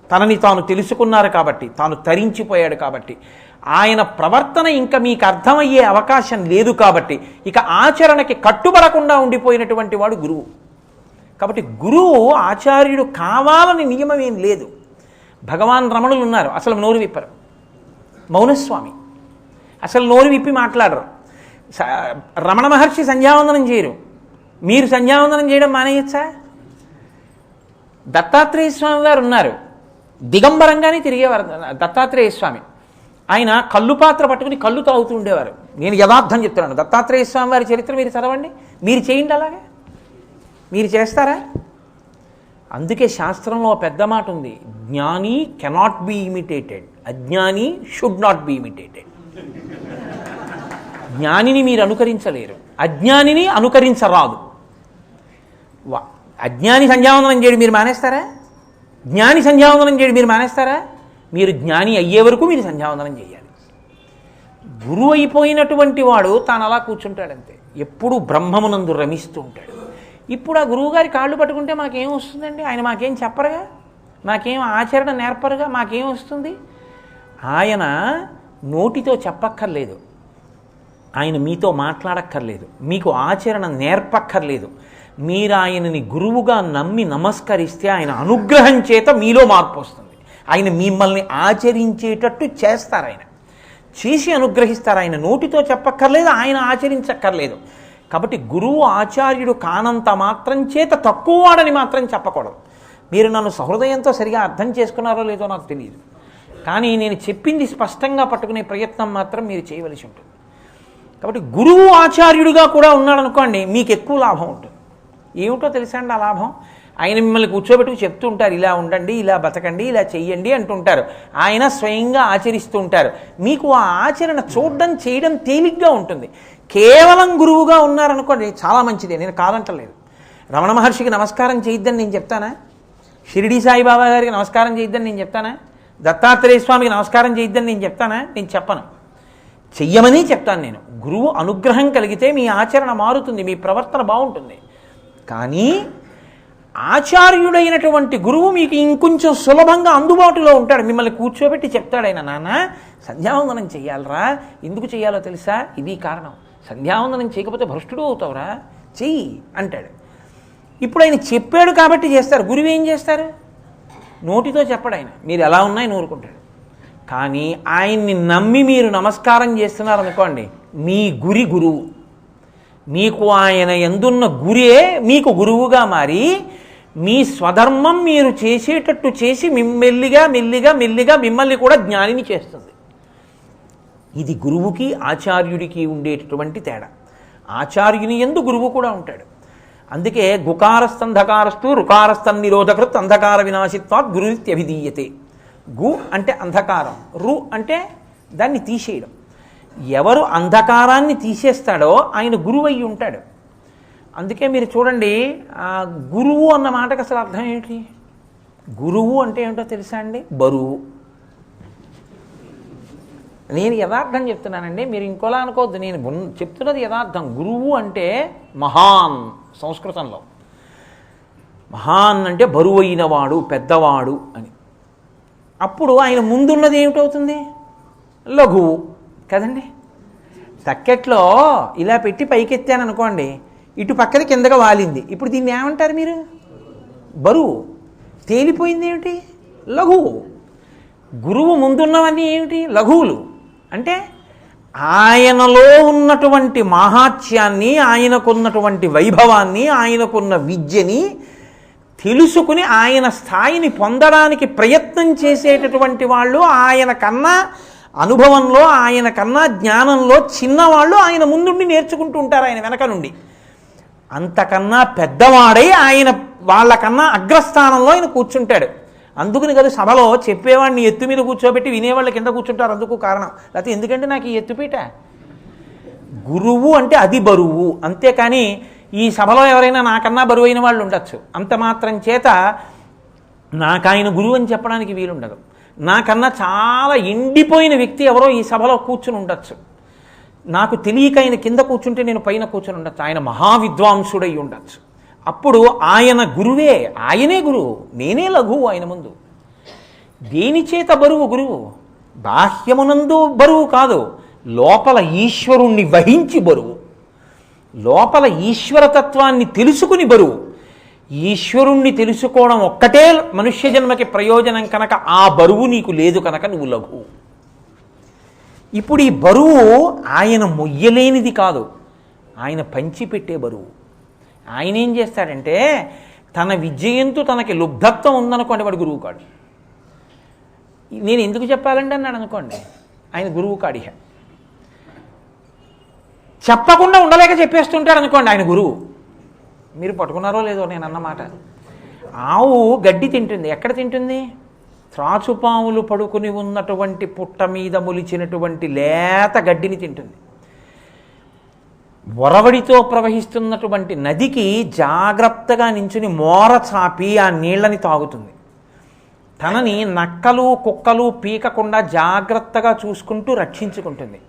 తనని తాను తెలుసుకున్నారు కాబట్టి, తాను తరించిపోయాడు కాబట్టి, ఆయన ప్రవర్తన ఇంకా మీకు అర్థమయ్యే అవకాశం లేదు కాబట్టి, ఇక ఆచరణకి కట్టుబడకుండా ఉండిపోయినటువంటి వాడు గురువు. కాబట్టి గురువు ఆచార్యుడు కావాలని నియమం ఏం లేదు. భగవాన్ రమణులు ఉన్నారు, అసలు నోరు విప్పరు, మౌనస్వామి, అసలు నోరు విప్పి మాట్లాడరు. రమణ మహర్షి సంధ్యావందనం చేయరు, మీరు సంధ్యావందనం చేయడం మానేయచ్చా? దత్తాత్రేయ స్వామి వారు ఉన్నారు, దిగంబరంగానే తిరిగేవారు. దత్తాత్రేయ స్వామి ఆయన కళ్ళు పాత్ర పట్టుకుని కళ్ళు తాగుతూ ఉండేవారు. నేను యథార్థం చెప్తున్నాను. దత్తాత్రేయ స్వామి వారి చరిత్ర మీరు చదవండి, మీరు చేయండి. అలాగే మీరు చేస్తారా? అందుకే శాస్త్రంలో పెద్ద మాట ఉంది, జ్ఞాని కెనాట్ బి ఇమిటేటెడ్, అజ్ఞాని షుడ్ నాట్ బి ఇమిటేటెడ్. జ్ఞానిని మీరు అనుకరించలేరు, అజ్ఞానిని అనుకరించరాదు. అజ్ఞాని సంధ్యావందనం చేయడం మీరు మానేస్తారా? జ్ఞాని సంధ్యావందనం చేయడం మీరు మానేస్తారా? మీరు జ్ఞాని అయ్యే వరకు మీరు సంధ్యావందనం చేయాలి. గురువు అయిపోయినటువంటి వాడు తాను అలా కూర్చుంటాడంతే, ఎప్పుడు బ్రహ్మమునందు రమిస్తూ ఉంటాడు. ఇప్పుడు ఆ గురువుగారి కాళ్ళు పట్టుకుంటే మాకేం వస్తుందండి? ఆయన మాకేం చెప్పరుగా, మాకేం ఆచరణ నేర్పరుగా, మాకేం వస్తుంది? ఆయన నోటితో చెప్పక్కర్లేదు, ఆయన మీతో మాట్లాడక్కర్లేదు, మీకు ఆచరణ నేర్పక్కర్లేదు. మీరు ఆయనని గురువుగా నమ్మి నమస్కరిస్తే ఆయన అనుగ్రహం చేత మీలో మార్పు వస్తుంది. ఆయన మిమ్మల్ని ఆచరించేటట్టు చేస్తారు, ఆయన చేసి అనుగ్రహిస్తారు. ఆయన నోటితో చెప్పక్కర్లేదు, ఆయన ఆచరించక్కర్లేదు. కాబట్టి గురువు ఆచార్యుడు కానంత మాత్రం చేత తక్కువ వాడని మాత్రం చెప్పకూడదు. మీరు నన్ను సహృదయంతో సరిగా అర్థం చేసుకున్నారో లేదో నాకు తెలియదు, కానీ నేను చెప్పింది స్పష్టంగా పట్టుకునే ప్రయత్నం మాత్రం మీరు చేయవలసి ఉంటుంది. కాబట్టి గురువు ఆచార్యుడిగా కూడా ఉన్నాడనుకోండి, మీకు ఎక్కువ లాభం ఉంటుంది. ఏమిటో తెలుసా అండి ఆ లాభం? ఆయన మిమ్మల్ని కూర్చోబెట్టుకు చెప్తూ ఉంటారు, ఇలా ఉండండి, ఇలా బతకండి, ఇలా చెయ్యండి అంటుంటారు. ఆయన స్వయంగా ఆచరిస్తూ ఉంటారు. మీకు ఆ ఆచరణ చూడడం చేయడం తేలిగ్గా ఉంటుంది. కేవలం గురువుగా ఉన్నారనుకోండి, చాలా మంచిదే, నేను కాదంటలేదు. రమణ మహర్షికి నమస్కారం చేయొద్దని నేను చెప్తానా? షిరిడి సాయిబాబా గారికి నమస్కారం చేయొద్దని నేను చెప్తానా? దత్తాత్రేయ స్వామికి నమస్కారం చేయొద్దని నేను చెప్తానా? నేను చెప్పను, చెయ్యమని చెప్తాను. నేను గురువు అనుగ్రహం కలిగితే మీ ఆచరణ మారుతుంది, మీ ప్రవర్తన బాగుంటుంది. కానీ ఆచార్యుడైనటువంటి గురువు మీకు ఇంకొంచెం సులభంగా అందుబాటులో ఉంటాడు. మిమ్మల్ని కూర్చోబెట్టి చెప్తాడు ఆయన, నాన్న సంధ్యావందనం చెయ్యాలరా, ఎందుకు చెయ్యాలో తెలుసా, ఇది కారణం, సంధ్యావందనం చేయకపోతే భ్రష్టుడు అవుతావురా, చెయ్యి అంటాడు. ఇప్పుడు ఆయన చెప్పాడు కాబట్టి చేస్తారు. గురువు ఏం చేస్తారు? నోటితో చెప్పడు ఆయన, మీరు ఎలా ఉన్నాయని ఊరుకుంటాడు. కానీ ఆయన్ని నమ్మి మీరు నమస్కారం చేస్తున్నారనుకోండి, మీ గురి గురువు, మీకు ఆయన ఎందున్న గురే మీకు గురువుగా మారి మీ స్వధర్మం మీరు చేసేటట్టు చేసి మెల్లిగా మెల్లిగా మెల్లిగా మిమ్మల్ని కూడా జ్ఞానిని చేస్తుంది. ఇది గురువుకి ఆచార్యుడికి ఉండేటటువంటి తేడా. ఆచార్యుని యందు గురువు కూడా ఉంటాడు. అందుకే గుకారస్తంధకారస్తు రుకారస్తన్ నిరోధకృత్ అంధకార వినాశిత్వాత్ గురురిత్యభిధీయతే. గు అంటే అంధకారం, రు అంటే దాన్ని తీసేయడం. ఎవరు అంధకారాన్ని తీసేస్తాడో ఆయన గురువు అయి ఉంటాడు. అందుకే మీరు చూడండి, గురువు అన్న మాటకు అసలు అర్థం ఏంటి? గురువు అంటే ఏమిటో తెలుసా అండి? బరువు. నేను యథార్థం చెప్తున్నానండి, మీరు ఇంకోలా అనుకోవద్దు, నేను చెప్తున్నది యథార్థం. గురువు అంటే మహాన్, సంస్కృతంలో మహాన్ అంటే బరువు అయినవాడు, పెద్దవాడు అని. అప్పుడు ఆయన ముందున్నది ఏమిటవుతుంది? లఘువు కదండి. తక్కెట్లో ఇలా పెట్టి పైకెత్తాను అనుకోండి, ఇటు పక్కన కిందగా వాలింది. ఇప్పుడు దీన్ని ఏమంటారు మీరు? బరువు. తేలిపోయింది ఏమిటి? లఘువు. గురువు ముందున్నవన్నీ ఏమిటి? లఘువులు. అంటే ఆయనలో ఉన్నటువంటి మాహాత్యాన్ని, ఆయనకున్నటువంటి వైభవాన్ని, ఆయనకున్న విద్యని తెలుసుకుని ఆయన స్థాయిని పొందడానికి ప్రయత్నం చేసేటటువంటి వాళ్ళు, ఆయన కన్నా అనుభవంలో, ఆయన కన్నా జ్ఞానంలో చిన్నవాళ్ళు ఆయన ముందుండి నేర్చుకుంటూ ఉంటారు ఆయన వెనక నుండి. అంతకన్నా పెద్దవాడై ఆయన వాళ్ళకన్నా అగ్రస్థానంలో ఆయన కూర్చుంటాడు. అందుకని కదా సభలో చెప్పేవాడిని ఎత్తు మీద కూర్చోబెట్టి వినేవాళ్ళు కింద కూర్చుంటారు. అందుకు కారణం. లేకపోతే ఎందుకంటే నాకు ఈ ఎత్తుపీట. గురువు అంటే అది బరువు, అంతేకాని ఈ సభలో ఎవరైనా నాకన్నా బరువు అయిన వాళ్ళు ఉండొచ్చు. అంత మాత్రం చేత నాకు ఆయన గురువు అని చెప్పడానికి వీలుండదు. నాకన్నా చాలా ఎండిపోయిన వ్యక్తి ఎవరో ఈ సభలో కూర్చుని ఉండొచ్చు. నాకు తెలియక ఆయన కింద కూర్చుంటే నేను పైన కూర్చుని ఉండొచ్చు. ఆయన మహావిద్వాంసుడై ఉండొచ్చు. అప్పుడు ఆయన గురువే, ఆయనే గురువు, నేనే లఘువు ఆయన ముందు. దేని చేత బరువు గురువు? బాహ్యమునందు బరువు కాదు, లోపల ఈశ్వరుణ్ణి వహించి బరువు. లోపల ఈశ్వరతత్వాన్ని తెలుసుకుని బరువు. ఈశ్వరుణ్ణి తెలుసుకోవడం ఒక్కటే మనుష్య జన్మకి ప్రయోజనం కనుక ఆ బరువు నీకు లేదు కనుక నువ్వు లఘువు. ఇప్పుడు ఈ బరువు ఆయన మొయ్యలేనిది కాదు, ఆయన పంచిపెట్టే బరువు. ఆయన ఏం చేస్తాడంటే తన విజయంతో తనకి లుబ్ధత్వం ఉందనుకోండి, వాడు గురువు కాడు. నేను ఎందుకు చెప్పాలండి అన్నాడు అనుకోండి, ఆయన గురువు కాడిహ. చెప్పకుండా ఉండలేక చెప్పేస్తుంటాడు అనుకోండి, ఆయన గురువు. మీరు పట్టుకున్నారో లేదో నేను అన్నమాట. ఆవు గడ్డి తింటుంది. ఎక్కడ తింటుంది? త్రాచుపాములు పడుకుని ఉన్నటువంటి పుట్ట మీద మొలిచినటువంటి లేత గడ్డిని తింటుంది. వరవడితో ప్రవహిస్తున్నటువంటి నదికి జాగ్రత్తగా నించుని మోర చాపి ఆ నీళ్ళని తాగుతుంది. తనని నక్కలు కుక్కలు పీకకుండా జాగ్రత్తగా చూసుకుంటూ రక్షించుకుంటుంది.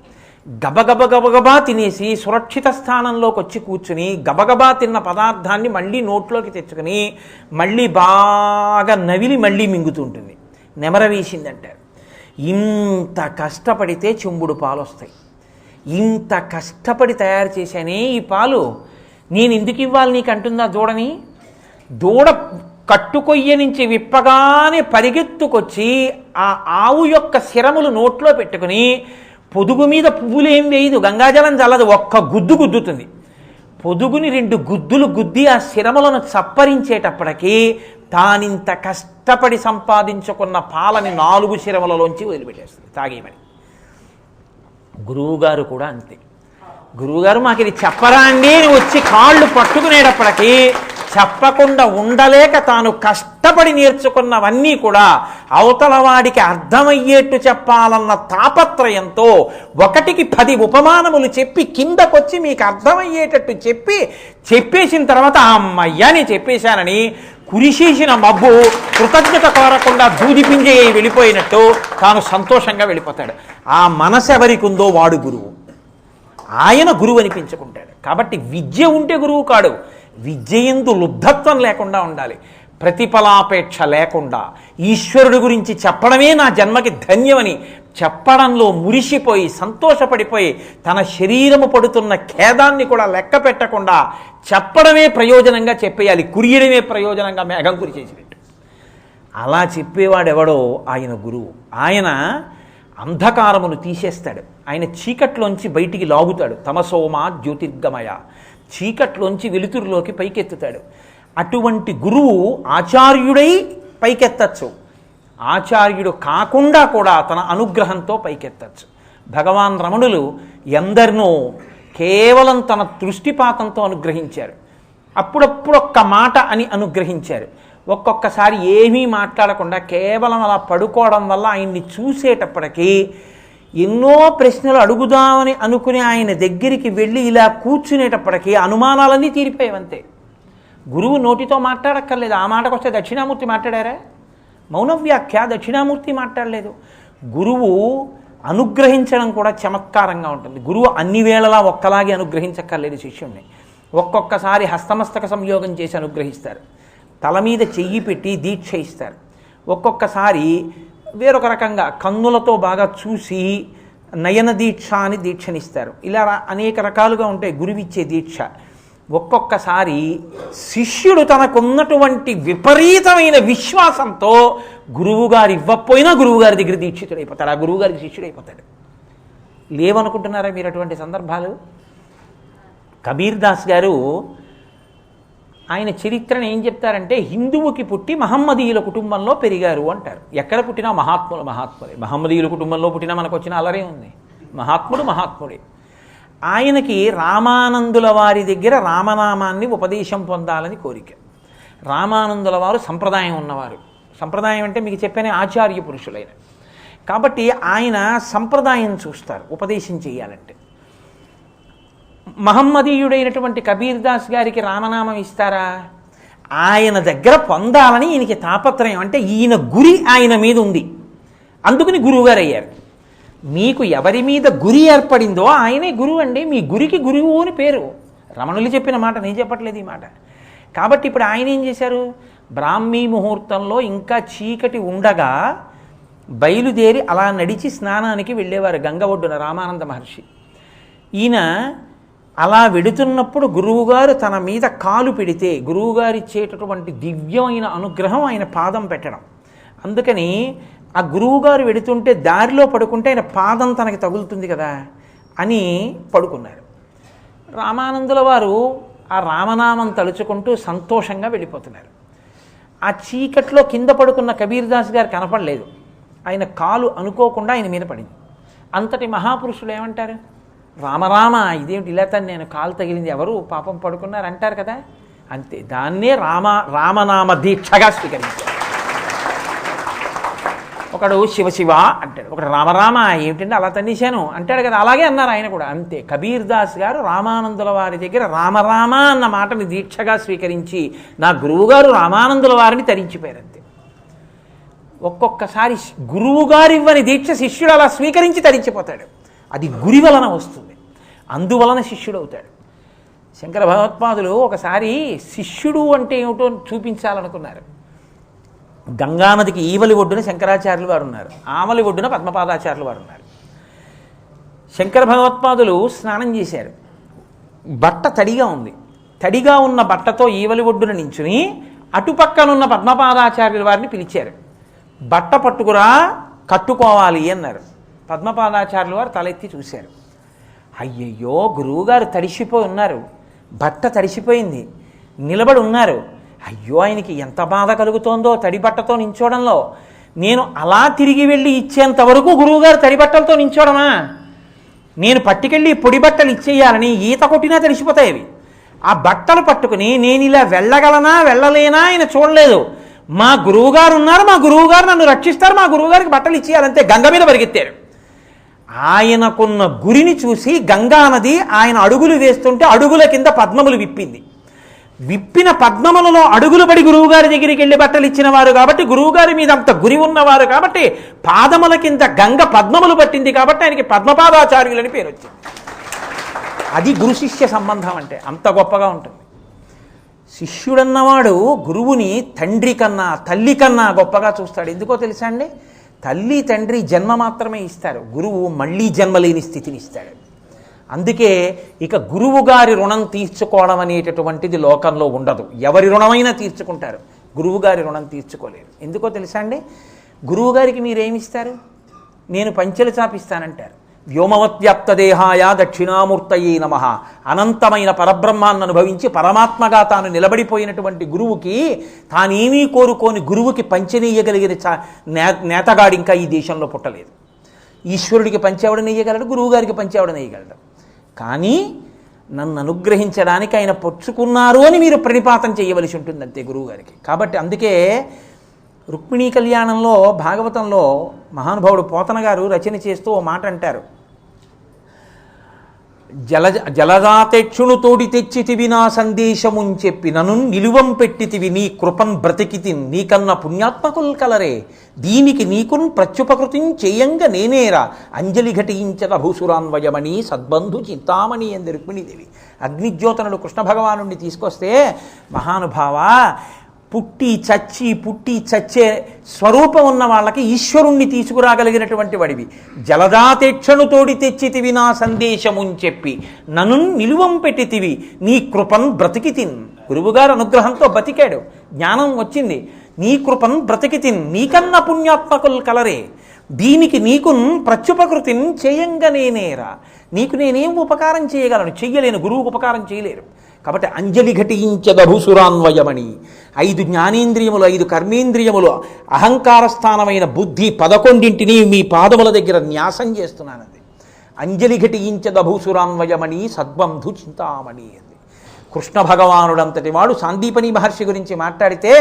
గబగబా తినేసి సురక్షిత స్థానంలోకి వచ్చి కూర్చుని గబగబా తిన్న పదార్థాన్ని మళ్ళీ నోట్లోకి తెచ్చుకుని మళ్ళీ బాగా నవిలి మళ్ళీ మింగుతూ ఉంటుంది. నెమర వేసిందంటారు. ఇంత కష్టపడితే చెంబుడు పాలు వస్తాయి. ఇంత కష్టపడి తయారు చేశానే ఈ పాలు, నేను ఎందుకు ఇవ్వాలి నీకు అంటుందా దూడని? దూడ కట్టుకొయ్య నుంచి విప్పగానే పరిగెత్తుకొచ్చి ఆ ఆవు యొక్క శిరములు నోట్లో పెట్టుకుని పొదుగు మీద పువ్వులేం వేయదు, గంగాజలం చల్లదు, ఒక్క గుద్దు గుద్దుతుంది. పొదుగుని 2 గుద్దులు గుద్ది ఆ శిరములను చప్పరించేటప్పటికీ తానింత కష్టపడి సంపాదించుకున్న పాలని 4 శిరములలోంచి వదిలిపెట్టేస్తుంది తాగేయమని. గురువుగారు కూడా అంతే. గురువుగారు మాకు ఇది చెప్పరా అండి అని వచ్చి కాళ్ళు పట్టుకునేటప్పటికీ చెప్పకుండా ఉండలేక తాను కష్టపడి నేర్చుకున్నవన్నీ కూడా అవతల వాడికి అర్థమయ్యేట్టు చెప్పాలన్న తాపత్రయంతో 1కి 10 ఉపమానములు చెప్పి కిందకొచ్చి మీకు అర్థమయ్యేటట్టు చెప్పేసిన తర్వాత అమ్మయ్యని చెప్పేశానని కురిసేసిన మబ్బు కృతజ్ఞత కోరకుండా దూదిపింజే వెళ్ళిపోయినట్టు తాను సంతోషంగా వెళ్ళిపోతాడు. ఆ మనసు ఎవరికి ఉందో వాడు గురువు. ఆయన గురువు అనిపించుకుంటాడు. కాబట్టి విద్య ఉంటే గురువు కాడు. విద్యయందు లుబ్ధత్వం లేకుండా ఉండాలి. ప్రతిఫలాపేక్ష లేకుండా ఈశ్వరుడి గురించి చెప్పడమే నా జన్మకి ధన్యమని చెప్పడంలో మురిసిపోయి సంతోషపడిపోయి తన శరీరము పడుతున్న ఖేదాన్ని కూడా లెక్క పెట్టకుండా చెప్పడమే ప్రయోజనంగా చెప్పేయాలి. కురియడమే ప్రయోజనంగా మేఘం కురిచేసినట్టు. అలా చెప్పేవాడెవడో ఆయన గురువు. ఆయన అంధకారమును తీసేస్తాడు. ఆయన చీకట్లోంచి బయటికి లాగుతాడు. తమసోమా జ్యోతిర్గమయ, చీకట్లోంచి వెలుతురులోకి పైకెత్తుతాడు. అటువంటి గురువు ఆచార్యుడై పైకెత్తచ్చు, ఆచార్యుడు కాకుండా కూడా తన అనుగ్రహంతో పైకెత్తచ్చు. భగవాన్ రమణులు ఎందరినో కేవలం తన దృష్టిపాతంతో అనుగ్రహించారు. అప్పుడప్పుడు ఒక్క మాట అని అనుగ్రహించారు. ఒక్కొక్కసారి ఏమీ మాట్లాడకుండా కేవలం అలా పడుకోవడం వల్ల ఆయన్ని చూసేటప్పటికీ ఎన్నో ప్రశ్నలు అడుగుదామని అనుకుని ఆయన దగ్గరికి వెళ్ళి ఇలా కూర్చునేటప్పటికీ అనుమానాలన్నీ తీరిపోయేవంతే. గురువు నోటితో మాట్లాడక్కర్లేదు. ఆ మాటకు వస్తే దక్షిణామూర్తి మాట్లాడారా? మౌనవ్యాఖ్య దక్షిణామూర్తి మాట్లాడలేదు. గురువు అనుగ్రహించడం కూడా చమత్కారంగా ఉంటుంది. గురువు అన్ని వేళలా ఒక్కలాగే అనుగ్రహించక్కర్లేదు శిష్యుణ్ణి. ఒక్కొక్కసారి హస్తమస్తక సంయోగం చేసి అనుగ్రహిస్తారు. తల మీద చెయ్యి పెట్టి దీక్ష ఇస్తారు. ఒక్కొక్కసారి వేరొక రకంగా కన్నులతో బాగా చూసి నయన దీక్ష అని దీక్షనిస్తారు. ఇలా అనేక రకాలుగా ఉంటాయి గురువిచ్చే దీక్ష. ఒక్కొక్కసారి శిష్యుడు తనకున్నటువంటి విపరీతమైన విశ్వాసంతో గురువుగారు ఇవ్వకపోయినా గురువుగారి దగ్గర దీక్షితుడైపోతాడు, ఆ గురువుగారికి శిష్యుడైపోతాడు. లేవనుకుంటున్నారా మీరు అటువంటి సందర్భాలు? కబీర్ దాస్ గారు ఆయన చరిత్రను ఏం చెప్తారంటే, హిందువుకి పుట్టి మహమ్మదీయుల కుటుంబంలో పెరిగారు అంటారు. ఎక్కడ పుట్టినా మహాత్ములే. మహమ్మదీయుల కుటుంబంలో పుట్టినా మనకు వచ్చిన అలరే ఉంది. మహాత్ముడే. ఆయనకి రామానందుల వారి దగ్గర రామనామాన్ని ఉపదేశం పొందాలని కోరిక. రామానందుల వారు సంప్రదాయం ఉన్నవారు. సంప్రదాయం అంటే మీకు చెప్పానే ఆచార్య పురుషులైన. కాబట్టి ఆయన సంప్రదాయం చూస్తారు ఉపదేశం చేయాలంటే. మహమ్మదీయుడైనటువంటి కబీర్ దాస్ గారికి రామనామం ఇస్తారా? ఆయన దగ్గర పొందాలని ఈయనకి తాపత్రయం. అంటే ఈయన గురి ఆయన మీద ఉంది, అందుకని గురువుగారు అయ్యారు. మీకు ఎవరి మీద గురి ఏర్పడిందో ఆయనే గురువు అండి. మీ గురికి గురువు అని పేరు. రమణులు చెప్పిన మాట, నేను చెప్పట్లేదు ఈ మాట. కాబట్టి ఇప్పుడు ఆయన ఏం చేశారు? బ్రాహ్మీ ముహూర్తంలో ఇంకా చీకటి ఉండగా బయలుదేరి అలా నడిచి స్నానానికి వెళ్ళేవారు గంగ ఒడ్డున రామానంద మహర్షి. ఈయన అలా వెడుతున్నప్పుడు గురువుగారు తన మీద కాలు పెడితే గురువుగారు ఇచ్చేటటువంటి దివ్యమైన అనుగ్రహం ఆయన పాదం పెట్టడం. అందుకని ఆ గురువుగారు వెడుతుంటే దారిలో పడుకుంటే ఆయన పాదం తనకి తగులుతుంది కదా అని పడుకున్నారు. రామానందుల వారు ఆ రామనామం తలుచుకుంటూ సంతోషంగా వెళ్ళిపోతున్నారు. ఆ చీకట్లో కింద పడుకున్న కబీర్ దాస్ గారు కనపడలేదు. ఆయన కాలు అనుకోకుండా ఆయన మీద పడింది. అంతటి మహాపురుషులు ఏమంటారు? రామరామ ఇదేమిటి ఇలా తను నేను కాలు తగిలింది, ఎవరు పాపం పడుకున్నారు అంటారు కదా. అంతే. దాన్నే రామనామ దీక్షగా స్వీకరించారు. ఒకడు శివశివ అంటాడు, ఒకడు రామరామ ఏమిటంటే అలా తన్నేశాను అంటాడు కదా, అలాగే అన్నారు ఆయన కూడా. అంతే. కబీర్ దాస్ గారు రామానందుల వారి దగ్గర రామరామ అన్న మాటని దీక్షగా స్వీకరించి నా గురువుగారు రామానందుల వారిని తరించిపోయారు. అంతే. ఒక్కొక్కసారి గురువుగారు ఇవ్వని దీక్ష శిష్యుడు అలా స్వీకరించి తరించిపోతాడు. అది గురి వలన వస్తుంది, అందువలన శిష్యుడు అవుతాడు. శంకర భగవత్పాదులు ఒకసారి శిష్యుడు అంటే ఏమిటో చూపించాలనుకున్నారు. గంగానదికి ఈవలి ఒడ్డున శంకరాచార్యులు వారు ఉన్నారు, ఆమలి ఒడ్డున పద్మపాదాచార్యులు వారు ఉన్నారు. శంకర భగవత్పాదులు స్నానం చేశారు. బట్ట తడిగా ఉంది. తడిగా ఉన్న బట్టతో ఈవలి ఒడ్డున నించుని అటుపక్కనున్న పద్మపాదాచార్యుల వారిని పిలిచారు. బట్ట పట్టుకురా, కట్టుకోవాలి అన్నారు. పద్మపాదాచార్యుల వారు తలెత్తి చూశారు. అయ్యయ్యో, గురువుగారు తడిసిపోయి ఉన్నారు, బట్ట తడిసిపోయింది, నిలబడి ఉన్నారు. అయ్యో, ఆయనకి ఎంత బాధ కలుగుతోందో తడిబట్టతో నించోవడంలో. నేను అలా తిరిగి వెళ్ళి ఇచ్చేంత వరకు గురువుగారు తడిబట్టలతో నించోడమా? నేను పట్టుకెళ్ళి పొడి బట్టలు ఇచ్చేయాలని ఈత కొట్టినా తడిసిపోతాయి అవి. ఆ బట్టలు పట్టుకుని నేను ఇలా వెళ్ళగలనా వెళ్ళలేనా ఆయన చూడలేదు. మా గురువుగారు ఉన్నారు, మా గురువుగారు నన్ను రక్షిస్తారు, మా గురువుగారికి బట్టలు ఇచ్చేయాలంతే. గంగ మీద పరిగెత్తారు. ఆయనకున్న గురిని చూసి గంగానది ఆయన అడుగులు వేస్తుంటే అడుగుల కింద పద్మములు విప్పింది. విప్పిన పద్మములలో అడుగులు పడి గురువుగారి దగ్గరికి వెళ్ళి బట్టలు ఇచ్చిన వారు కాబట్టి, గురువుగారి మీద అంత గురి ఉన్నవారు కాబట్టి, పాదముల కింద గంగ పద్మములు పట్టింది కాబట్టి ఆయనకి పద్మపాదాచార్యులని పేరు వచ్చింది. అది గురు శిష్య సంబంధం అంటే అంత గొప్పగా ఉంటుంది. శిష్యుడన్నవాడు గురువుని తండ్రి కన్నా తల్లి కన్నా గొప్పగా చూస్తాడు. ఎందుకో తెలుసా అండి? తల్లి తండ్రి జన్మ మాత్రమే ఇస్తారు, గురువు మళ్ళీ జన్మలేని స్థితిని ఇస్తాడు. అందుకే ఇక గురువు గారి రుణం తీర్చుకోవడం అనేటటువంటిది లోకంలో ఉండదు. ఎవరి రుణమైనా తీర్చుకుంటారు, గురువుగారి రుణం తీర్చుకోలేరు. ఎందుకో తెలుసా అండి? గురువుగారికి మీరేమిస్తారు? నేను పంచెలు చాపిస్తానంటారు. వ్యోమవత్వ్యాప్తదేహాయ దక్షిణామూర్తయే నమః. అనంతమైన పరబ్రహ్మాన్ని అనుభవించి పరమాత్మగా తాను నిలబడిపోయినటువంటి గురువుకి తానేమీ కోరుకోని గురువుకి పంచెనీయగలిగిన నేతగాడు ఇంకా ఈ దేశంలో పుట్టలేదు. ఈశ్వరుడికి పంచేవడం నెయ్యగలడు, గురువుగారికి పంచేవడం నెయ్యగలడు. కానీ నన్ను అనుగ్రహించడానికి ఆయన పొచ్చుకున్నారు అని మీరు ప్రణిపాతం చేయవలసి ఉంటుంది అంతే గురువుగారికి. కాబట్టి అందుకే రుక్మిణీ కళ్యాణంలో భాగవతంలో మహానుభావుడు పోతన గారు రచన చేస్తూ ఓ మాట అంటారు. జలజాతేక్షును తోడి తెచ్చితివి నా సందేశముని చెప్పి నన్ను నిలువం పెట్టితివి నీ కృపన్ బ్రతికితి నీకన్న పుణ్యాత్మకుల్ కలరే దీనికి నీకున్ ప్రత్యుపకృతిం చేయంగా నేనేరా అంజలి ఘటించద భూసురాన్వయమణి సద్బంధు చింతామణి అంది రుక్మిణీదేవి. అగ్నిజ్యోతనుడు కృష్ణ భగవానుడిని తీసుకొస్తే, మహానుభావ, పుట్టి చచ్చే స్వరూపం ఉన్న వాళ్ళకి ఈశ్వరుణ్ణి తీసుకురాగలిగినటువంటి వాడివి. జలజాతేక్షను తోడి తెచ్చితివి నా సందేశముని చెప్పి నన్ను నిలువం పెట్టితివి నీ కృపన్ బ్రతికితిన్. గురువుగారు అనుగ్రహంతో బతికాడు, జ్ఞానం వచ్చింది. నీ కృపన్ బ్రతికితిన్ నీకన్న పుణ్యాత్మకుల్ కలరే దీనికి నీకున్ ప్రత్యుపకృతిని చేయంగా నేనేరా. నీకు నేనేం ఉపకారం చేయగలను? చెయ్యలేను, గురువుకు ఉపకారం చేయలేరు. కాబట్టి అంజలి ఘటించద భూసురాన్వయమణి. 5 జ్ఞానేంద్రియములు 5 కర్మేంద్రియములు అహంకార స్థానమైన బుద్ధి 11ంటిని మీ పాదముల దగ్గర న్యాసం చేస్తున్నానండి. అంజలి ఘటించద భూసురాన్వయమణి సద్బంధు చింతామణి అంది. కృష్ణ భగవానుడంతటి వాడు సాందీపని మహర్షి గురించి మాట్లాడితే,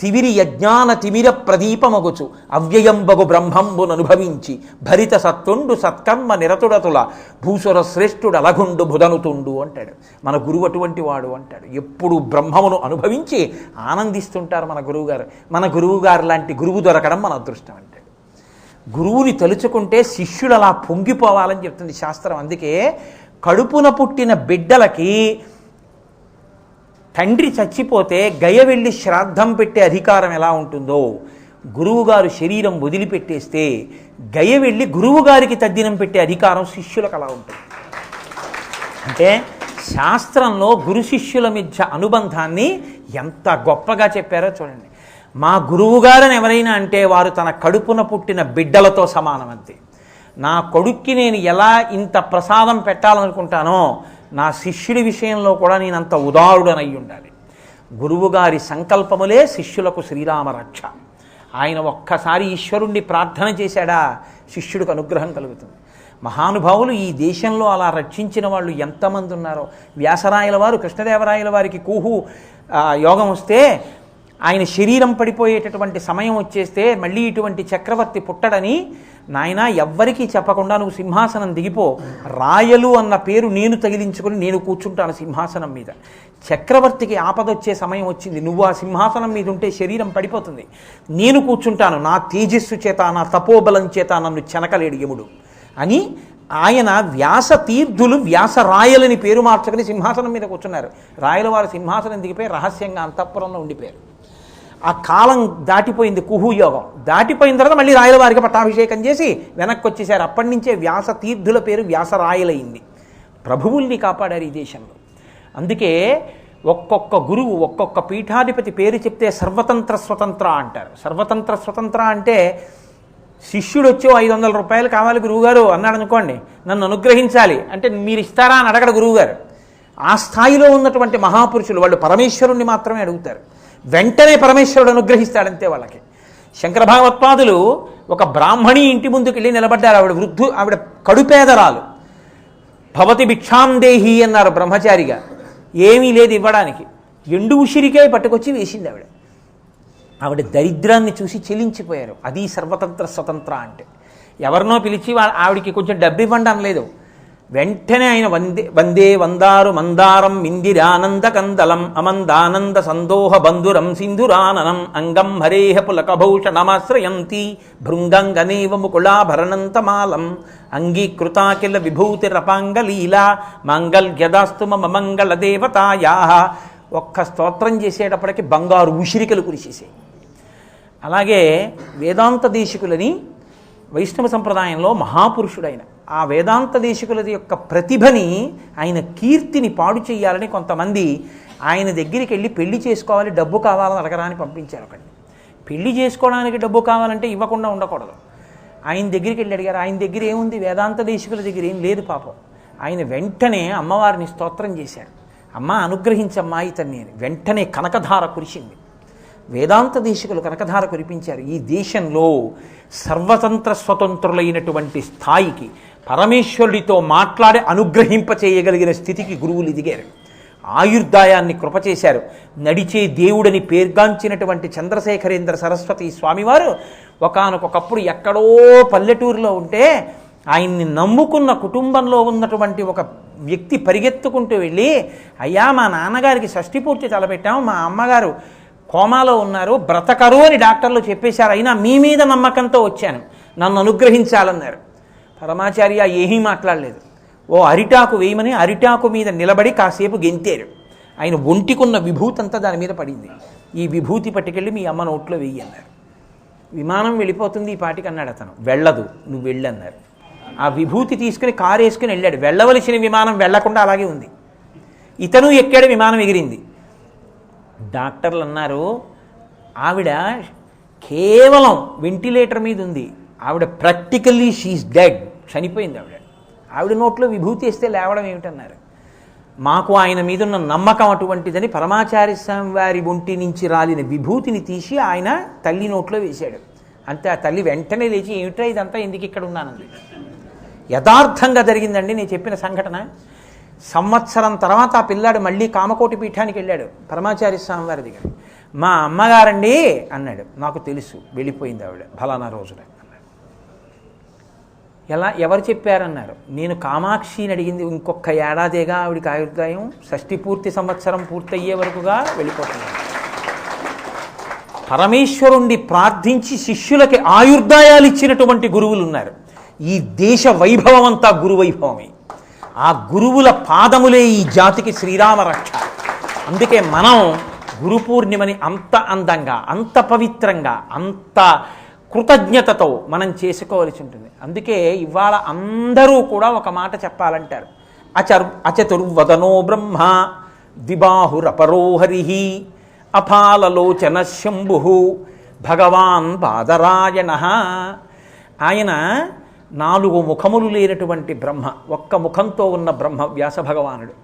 తివిరి యజ్ఞాన తిమిర ప్రదీపమగుచు అవ్యయంబగు బ్రహ్మంబును అనుభవించి భరిత సత్తుండు సత్కర్మ నిరతుడతుల భూసుర శ్రేష్ఠుడు అలగుండు బుధనుతుండు అంటాడు. మన గురువు అటువంటి వాడు అంటాడు. ఎప్పుడు బ్రహ్మమును అనుభవించి ఆనందిస్తుంటారు మన గురువుగారు. మన గురువుగారు లాంటి గురువు దొరకడం మన అదృష్టం అంటాడు. గురువుని తలుచుకుంటే శిష్యుడు అలా పొంగిపోవాలని చెప్తుంది శాస్త్రం. అందుకే కడుపున పుట్టిన బిడ్డలకి తండ్రి చచ్చిపోతే గయ వెళ్ళి శ్రాద్ధం పెట్టే అధికారం ఎలా ఉంటుందో, గురువుగారు శరీరం వదిలిపెట్టేస్తే గయ వెళ్ళి గురువుగారికి తద్దినం పెట్టే అధికారం శిష్యులకు అలా ఉంటుంది. అంటే శాస్త్రంలో గురు శిష్యుల మధ్య అనుబంధాన్ని ఎంత గొప్పగా చెప్పారో చూడండి. మా గురువుగారని ఎవరైనా అంటే వారు తన కడుపున పుట్టిన బిడ్డలతో సమానం అంతే. నా కొడుక్కి నేను ఎలా ఇంత ప్రసాదం పెట్టాలనుకుంటానో నా శిష్యుడి విషయంలో కూడా నేను అంత ఉదారుడనై ఉండాలి. గురువుగారి సంకల్పములే శిష్యులకు శ్రీరామ రక్ష. ఆయన ఒక్కసారి ఈశ్వరుణ్ణి ప్రార్థన చేశాడా శిష్యుడికి అనుగ్రహం కలుగుతుంది. మహానుభావులు ఈ దేశంలో అలా రక్షించిన వాళ్ళు ఎంతమంది ఉన్నారో. వ్యాసరాయల వారు కృష్ణదేవరాయల వారికి కూహు యోగం వస్తే ఆయన శరీరం పడిపోయేటటువంటి సమయం వచ్చేస్తే మళ్ళీ ఇటువంటి చక్రవర్తి పుట్టడని, నాయన ఎవ్వరికీ చెప్పకుండా నువ్వు సింహాసనం దిగిపో, రాయలు అన్న పేరు నేను తగిలించుకొని నేను కూర్చుంటాను సింహాసనం మీద. చక్రవర్తికి ఆపదొచ్చే సమయం వచ్చింది, నువ్వు ఆ సింహాసనం మీద ఉంటే శరీరం పడిపోతుంది, నేను కూర్చుంటాను, నా తేజస్సు చేత నా తపోబలం చేత నన్ను చెనకలేడు యముడు అని ఆయన వ్యాస తీర్థులు వ్యాస రాయలని పేరు మార్చుకుని సింహాసనం మీద కూర్చున్నారు. రాయల వారు సింహాసనం దిగిపోయి రహస్యంగా అంతఃపురంలో ఉండిపోయారు. ఆ కాలం దాటిపోయింది, కుహుయోగం దాటిపోయిన తర్వాత మళ్ళీ రాయల వారికి పట్టాభిషేకం చేసి వెనక్కి వచ్చేసారు. అప్పటి నుంచే వ్యాస తీర్థుల పేరు వ్యాసరాయలైంది. ప్రభువుల్ని కాపాడారు ఈ దేశంలో. అందుకే ఒక్కొక్క గురువు ఒక్కొక్క పీఠాధిపతి పేరు చెప్తే సర్వతంత్ర స్వతంత్ర అంటారు. సర్వతంత్ర స్వతంత్ర అంటే శిష్యుడు వచ్చి 500 రూపాయలు కావాలి గురువుగారు అన్నాడు అనుకోండి, నన్ను అనుగ్రహించాలి అంటే మీరు ఇస్తారా అని అడగడు గురువుగారు. ఆ స్థాయిలో ఉన్నటువంటి మహాపురుషులు వాళ్ళు పరమేశ్వరుణ్ణి మాత్రమే అడుగుతారు, వెంటనే పరమేశ్వరుడు అనుగ్రహిస్తాడంతే వాళ్ళకి. శంకర భగవత్పాదులు ఒక బ్రాహ్మణి ఇంటి ముందుకు వెళ్ళి నిలబడ్డారు. ఆవిడ కడుపేదరాలు. భవతి భిక్షాందేహి అన్నారు బ్రహ్మచారిగా. ఏమీ లేదు ఇవ్వడానికి, ఎండు ఉసిరికాయ పట్టుకొచ్చి వేసింది ఆవిడ దరిద్రాన్ని చూసి చెలించిపోయారు. అది సర్వతంత్ర స్వతంత్ర అంటే. ఎవరినో పిలిచి ఆవిడికి కొంచెం డబ్బు ఇవ్వండి అనలేదు, వెంటనే ఆయన వందే వందారు మందారం ఇందిరానంద కందలం అమందానంద సందోహ బంధురం సింధురాననం అంగం హరేహ పులకభూషణమాశ్రయంతి భృంగంగనేవ ముకుళాభరణంతమాలం అంగీకృతాకిల విభూతిరపాంగలీలా మాంగళ్యదాస్తు మమ మంగళ దేవతాయా. ఒక్క స్తోత్రం చేసేటప్పటికి బంగారు ఉసిరికలు కురిసేసాయి. అలాగే వేదాంత దేశికులని వైష్ణవ సంప్రదాయంలో మహాపురుషుడైన ఆ వేదాంత దేశికులది యొక్క ప్రతిభని, ఆయన కీర్తిని పాడు చేయాలని కొంతమంది ఆయన దగ్గరికి వెళ్ళి పెళ్లి చేసుకోవాలి, డబ్బు కావాలని అడగరాని పంపించారు. ఒకటి పెళ్లి చేసుకోవడానికి డబ్బు కావాలంటే ఇవ్వకుండా ఉండకూడదు. ఆయన దగ్గరికి వెళ్ళి అడిగారు. ఆయన దగ్గర ఏముంది, వేదాంత దేశికుల దగ్గర ఏం లేదు పాపం. ఆయన వెంటనే అమ్మవారిని స్తోత్రం చేశారు, అమ్మ అనుగ్రహించమ్మా ఇతన్ని అని. వెంటనే కనకధార కురిసింది. వేదాంత దేశికులు కనకధార కురిపించారు. ఈ దేశంలో సర్వతంత్ర స్వతంత్రులైనటువంటి స్థాయికి పరమేశ్వరుడితో మాట్లాడి అనుగ్రహింపచేయగలిగిన స్థితికి గురువులు ఎదిగారు. ఆయుర్దాయాన్ని కృపచేశారు. నడిచే దేవుడని పేర్గాంచినటువంటి చంద్రశేఖరేంద్ర సరస్వతి స్వామివారు ఒకానొకప్పుడు ఎక్కడో పల్లెటూరులో ఉంటే ఆయన్ని నమ్ముకున్న కుటుంబంలో ఉన్నటువంటి ఒక వ్యక్తి పరిగెత్తుకుంటూ వెళ్ళి, అయ్యా మా నాన్నగారికి షష్ఠి పూర్తి తలపెట్టాం, మా అమ్మగారు కోమాలో ఉన్నారు, బ్రతకరు అని డాక్టర్లు చెప్పేశారు, అయినా మీ మీద నమ్మకంతో వచ్చాను, నన్ను అనుగ్రహించాలన్నారు. పరమాచార్య ఏమీ మాట్లాడలేదు. ఓ అరిటాకు వేయమని అరిటాకు మీద నిలబడి కాసేపు గెంతారు. ఆయన ఒంటికున్న విభూతి అంతా దాని మీద పడింది. ఈ విభూతి పట్టుకెళ్ళి మీ అమ్మ నోట్లో వెయ్యి అన్నారు. విమానం వెళ్ళిపోతుంది ఈ పాటికి అన్నాడు అతను. వెళ్ళదు, నువ్వు వెళ్ళన్నారు. ఆ విభూతి తీసుకుని కారు వేసుకుని వెళ్ళాడు. వెళ్ళవలసిన విమానం వెళ్లకుండా అలాగే ఉంది. ఇతను ఎక్కాడు, విమానం ఎగిరింది. డాక్టర్లు అన్నారు ఆవిడ కేవలం వెంటిలేటర్ మీద ఉంది, ఆవిడ ప్రాక్టికల్లీ షీఈస్ డెడ్, చనిపోయింది ఆవిడ నోట్లో విభూతి వేస్తే లేవడం ఏమిటన్నారు. మాకు ఆయన మీద ఉన్న నమ్మకం అటువంటిదని పరమాచార్య స్వామి వారి ఒంటి నుంచి రాలిన విభూతిని తీసి ఆయన తల్లి నోట్లో వేశాడు. అంతే. ఆ తల్లి వెంటనే లేచి ఏమిటా ఇదంతా, ఎందుకు ఇక్కడ ఉన్నానంది. యథార్థంగా జరిగిందండి నేను చెప్పిన సంఘటన. సంవత్సరం తర్వాత ఆ పిల్లాడు మళ్ళీ కామకోటి పీఠానికి వెళ్ళాడు పరమాచార్య స్వామి వారి దగ్గర. మా అమ్మగారండి అన్నాడు. నాకు తెలుసు, వెళ్ళిపోయింది ఆవిడ ఫలానా రోజున అన్నాడు. ఎవరు చెప్పారన్నారు. నేను కామాక్షిని అడిగింది, ఇంకొక ఏడాదిగా ఆవిడికి ఆయుర్దాయం, షష్ఠి పూర్తి సంవత్సరం పూర్తయ్యే వరకుగా వెళ్ళిపోతున్నాడు. పరమేశ్వరుణ్ణి ప్రార్థించి శిష్యులకి ఆయుర్దాయాలు ఇచ్చినటువంటి గురువులు ఉన్నారు. ఈ దేశ వైభవం అంతా గురువైభవమే. ఆ గురువుల పాదములే ఈ జాతికి శ్రీరామ రక్ష. అందుకే మనం గురు పూర్ణిమని అంత అందంగా, అంత పవిత్రంగా, అంత కృతజ్ఞతతో మనం చేసుకోవాల్సి ఉంటుంది. అందుకే ఇవాళ అందరూ కూడా ఒక మాట చెప్పాలంటారు. అచతుర్వదనో బ్రహ్మ ద్విబాహురపరోహరి అపాలలోచన శంభు భగవాన్ బాదరాయణ. ఆయన 4 ముఖములు లేనటువంటి బ్రహ్మ, ఒక్క ముఖంతో ఉన్న బ్రహ్మ వ్యాస భగవానుడు.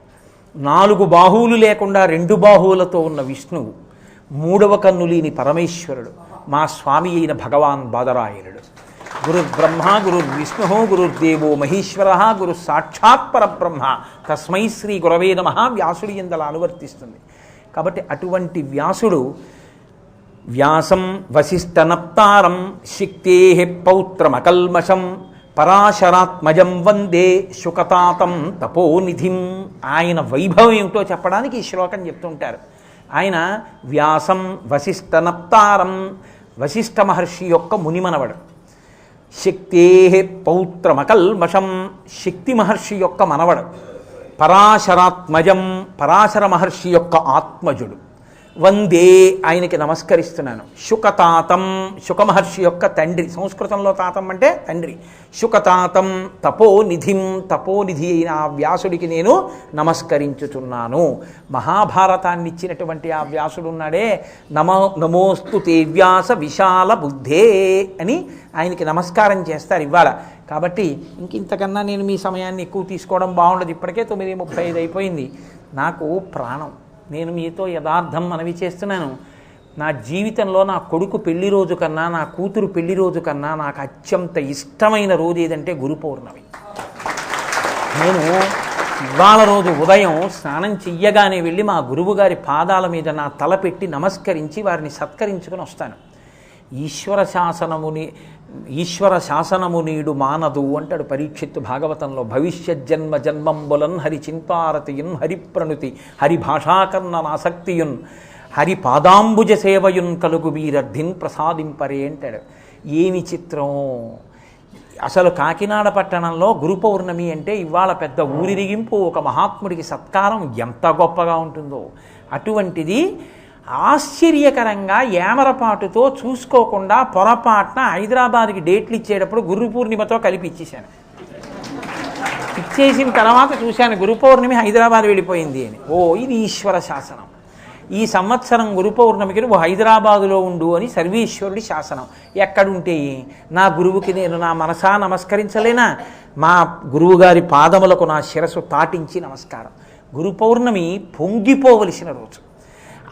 4 బాహువులు లేకుండా 2 బాహువులతో ఉన్న విష్ణువు, 3వ కన్ను లేని పరమేశ్వరుడు, మా స్వామి అయిన భగవాన్ బాదరాయణుడు. గురుర్బ్రహ్మ గురుర్విష్ణు గురుర్దేవో మహేశ్వర గురు సాక్షాత్ పరబ్రహ్మ తస్మై శ్రీ గురవే నమః వ్యాసుడి యందల అనువర్తిస్తుంది. కాబట్టి అటువంటి వ్యాసుడు వ్యాసం వసిష్ఠనప్తారం శక్తే పౌత్రమకల్మషం పరాశరాత్మజం వందే శుకతాతం తపోనిధిం. ఆయన వైభవం ఏమిటో చెప్పడానికి ఈ శ్లోకం చెప్తుంటారు. ఆయన వ్యాసం వసిష్ఠనప్తారం, వశిష్ఠ మహర్షి యొక్క మునిమనవడు. శక్తే పౌత్రమకల్మషం, శక్తి మహర్షి యొక్క మనవడు. పరాశరాత్మజం, పరాశర మహర్షి యొక్క ఆత్మజుడు. వందే, ఆయనకి నమస్కరిస్తున్నాను. శుకతాతం, శుకమహర్షి యొక్క తండ్రి. సంస్కృతంలో తాతం అంటే తండ్రి. శుకతాతం తపోనిధిం, తపోనిధి అయిన ఆ వ్యాసుడికి నేను నమస్కరించుచున్నాను. మహాభారతాన్ని ఇచ్చినటువంటి ఆ వ్యాసుడు ఉన్నాడే, నమోస్తు తే వ్యాస విశాల బుద్ధే అని ఆయనకి నమస్కారం చేస్తారు ఇవాళ. కాబట్టి ఇంతకన్నా నేను మీ సమయాన్ని ఎక్కువ తీసుకోవడం బాగుండదు. ఇప్పటికే 9:35 అయిపోయింది. నాకు ప్రాణం. నేను మీతో యథార్థం మనవి చేస్తున్నాను. నా జీవితంలో నా కొడుకు పెళ్లి రోజు కన్నా, నా కూతురు పెళ్లి రోజు కన్నా నాకు అత్యంత ఇష్టమైన రోజు ఏదంటే గురు పౌర్ణమి. నేను ఇవాళ రోజు ఉదయం స్నానం చెయ్యగానే వెళ్ళి మా గురువుగారి పాదాల మీద నా తల పెట్టి నమస్కరించి వారిని సత్కరించుకొని వస్తాను. ఈశ్వర శాసనము నీడు మానదు అంటాడు పరీక్షిత్తు భాగవతంలో. భవిష్యజ్జన్మ జన్మంబులన్ హరి చింతారతియున్ హరి ప్రణుతి హరి భాషాకర్ణ నాసక్తియున్ హరి పాదాంబుజ సేవయున్ కలుగు వీరర్ధిన్ ప్రసాదింపరే అంటాడు. ఏమి చిత్రం! అసలు కాకినాడ పట్టణంలో గురు పౌర్ణమి అంటే ఇవాళ పెద్ద ఊరిరిగింపు, ఒక మహాత్ముడికి సత్కారం ఎంత గొప్పగా ఉంటుందో. అటువంటిది ఆశ్చర్యకరంగా ఏమరపాటుతో చూసుకోకుండా పొరపాటున హైదరాబాద్కి డేట్లు ఇచ్చేటప్పుడు గురు పూర్ణిమతో కలిపి ఇచ్చేసాను. ఇచ్చేసిన తర్వాత చూశాను గురు పౌర్ణమి హైదరాబాద్ వెళ్ళిపోయింది అని. ఇది ఈశ్వర శాసనం. ఈ సంవత్సరం గురు పౌర్ణమికి నువ్వు హైదరాబాదులో ఉండు అని సర్వేశ్వరుడి శాసనం. ఎక్కడుంటే నా గురువుకి నేను నా మనసా నమస్కరించలేనా? మా గురువుగారి పాదములకు నా శిరస్సు తాటించి నమస్కారం. గురు పౌర్ణమి పొంగిపోవలసిన రోజు.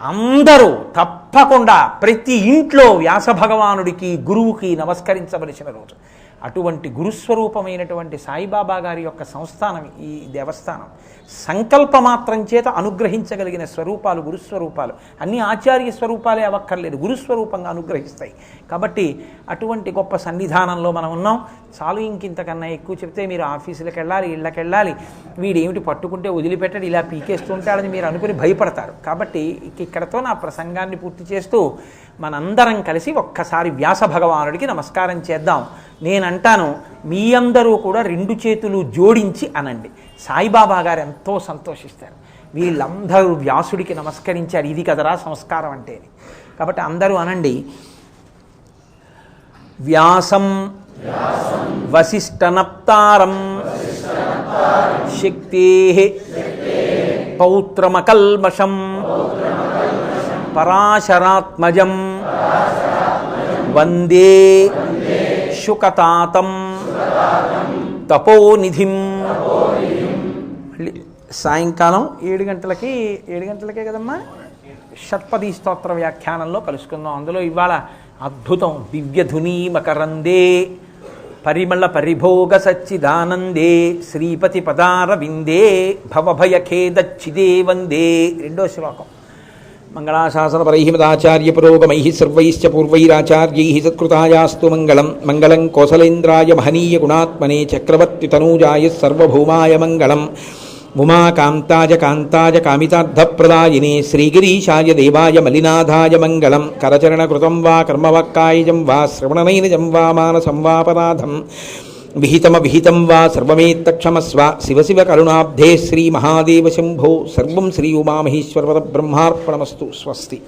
అందరూ తప్పకుండా ప్రతి ఇంట్లో వ్యాస భగవానుడికి గురువుకి నమస్కరించవలసిన రోజు. అటువంటి గురుస్వరూపమైనటువంటి సాయిబాబా గారి యొక్క సంస్థానం ఈ దేవస్థానం. సంకల్పమాత్రం చేత అనుగ్రహించగలిగిన స్వరూపాలు గురుస్వరూపాలు. అన్ని ఆచార్య స్వరూపాలే అవక్కర్లేదు, గురుస్వరూపంగా అనుగ్రహిస్తాయి. కాబట్టి అటువంటి గొప్ప సన్నిధానంలో మనం ఉన్నాం. చాలు, ఇంకింతకన్నా ఎక్కువ చెప్తే మీరు ఆఫీసులకు వెళ్ళాలి, ఇళ్ళకి వెళ్ళాలి, వీడేమిటి పట్టుకుంటే వదిలిపెట్టడు, ఇలా పీకేస్తుంటాడని మీరు అనుకుని భయపడతారు. కాబట్టి ఇక్కడతో నా ప్రసంగాన్ని పూర్తి చేస్తూ మనందరం కలిసి ఒక్కసారి వ్యాస భగవానుడికి నమస్కారం చేద్దాం. నేనంటాను, మీ అందరూ కూడా 2 చేతులు జోడించి అనండి. సాయిబాబా గారు ఎంతో సంతోషిస్తారు. వీళ్ళందరూ వ్యాసుడికి నమస్కరించారు, ఇది కదరా సంస్కారం అంటే. కాబట్టి అందరూ అనండి. వ్యాసం వసిష్ఠనప్తారం శక్తే పౌత్రమకల్మషం పరాశరాత్మజం వందే శుకతాతం తపోనిధిం. సాయంకాలం 7 గంటలకే కదమ్మా షట్పదీ స్తోత్ర వ్యాఖ్యానంలో కలుసుకుందాం. అందులో ఇవాళ అద్భుతం. దివ్యధునీ మకరందే పరిమళ పరిభోగ సచ్చిదానందే శ్రీపతి పదార విందే భవభయఖేదచ్చిదే వందే. 2వ శ్లోకం. మంగళాశాసనపరైః మదాచార్య పురోగమైః సర్వైశ్చ పూర్వైరాచార్యైః సత్కృతాయాస్తు మంగళం. మంగళం కోసలేంద్రాయ మహనీయ గుణాత్మనే చక్రవర్తి తనూజాయ సర్వభౌమాయ మంగళం. ఉమాకాంతాయ కాంతాయ కామితార్థప్రదాయినే శ్రీగిరీశాయ దేవాయ మలినాథాయ మంగళం. కరచరణకృతం వా కర్మవాక్కాయజం వా శ్రవణనైనజం వా మానసం వాపరాధం విహితం వా సర్వమేత్తక్షమస్వ. శివ శివ కరుణాబ్ధే శ్రీ మహాదేవ శంభో. సర్వం శ్రీ ఉమామహేశ్వర బ్రహ్మార్పణమస్తు. స్వస్తి.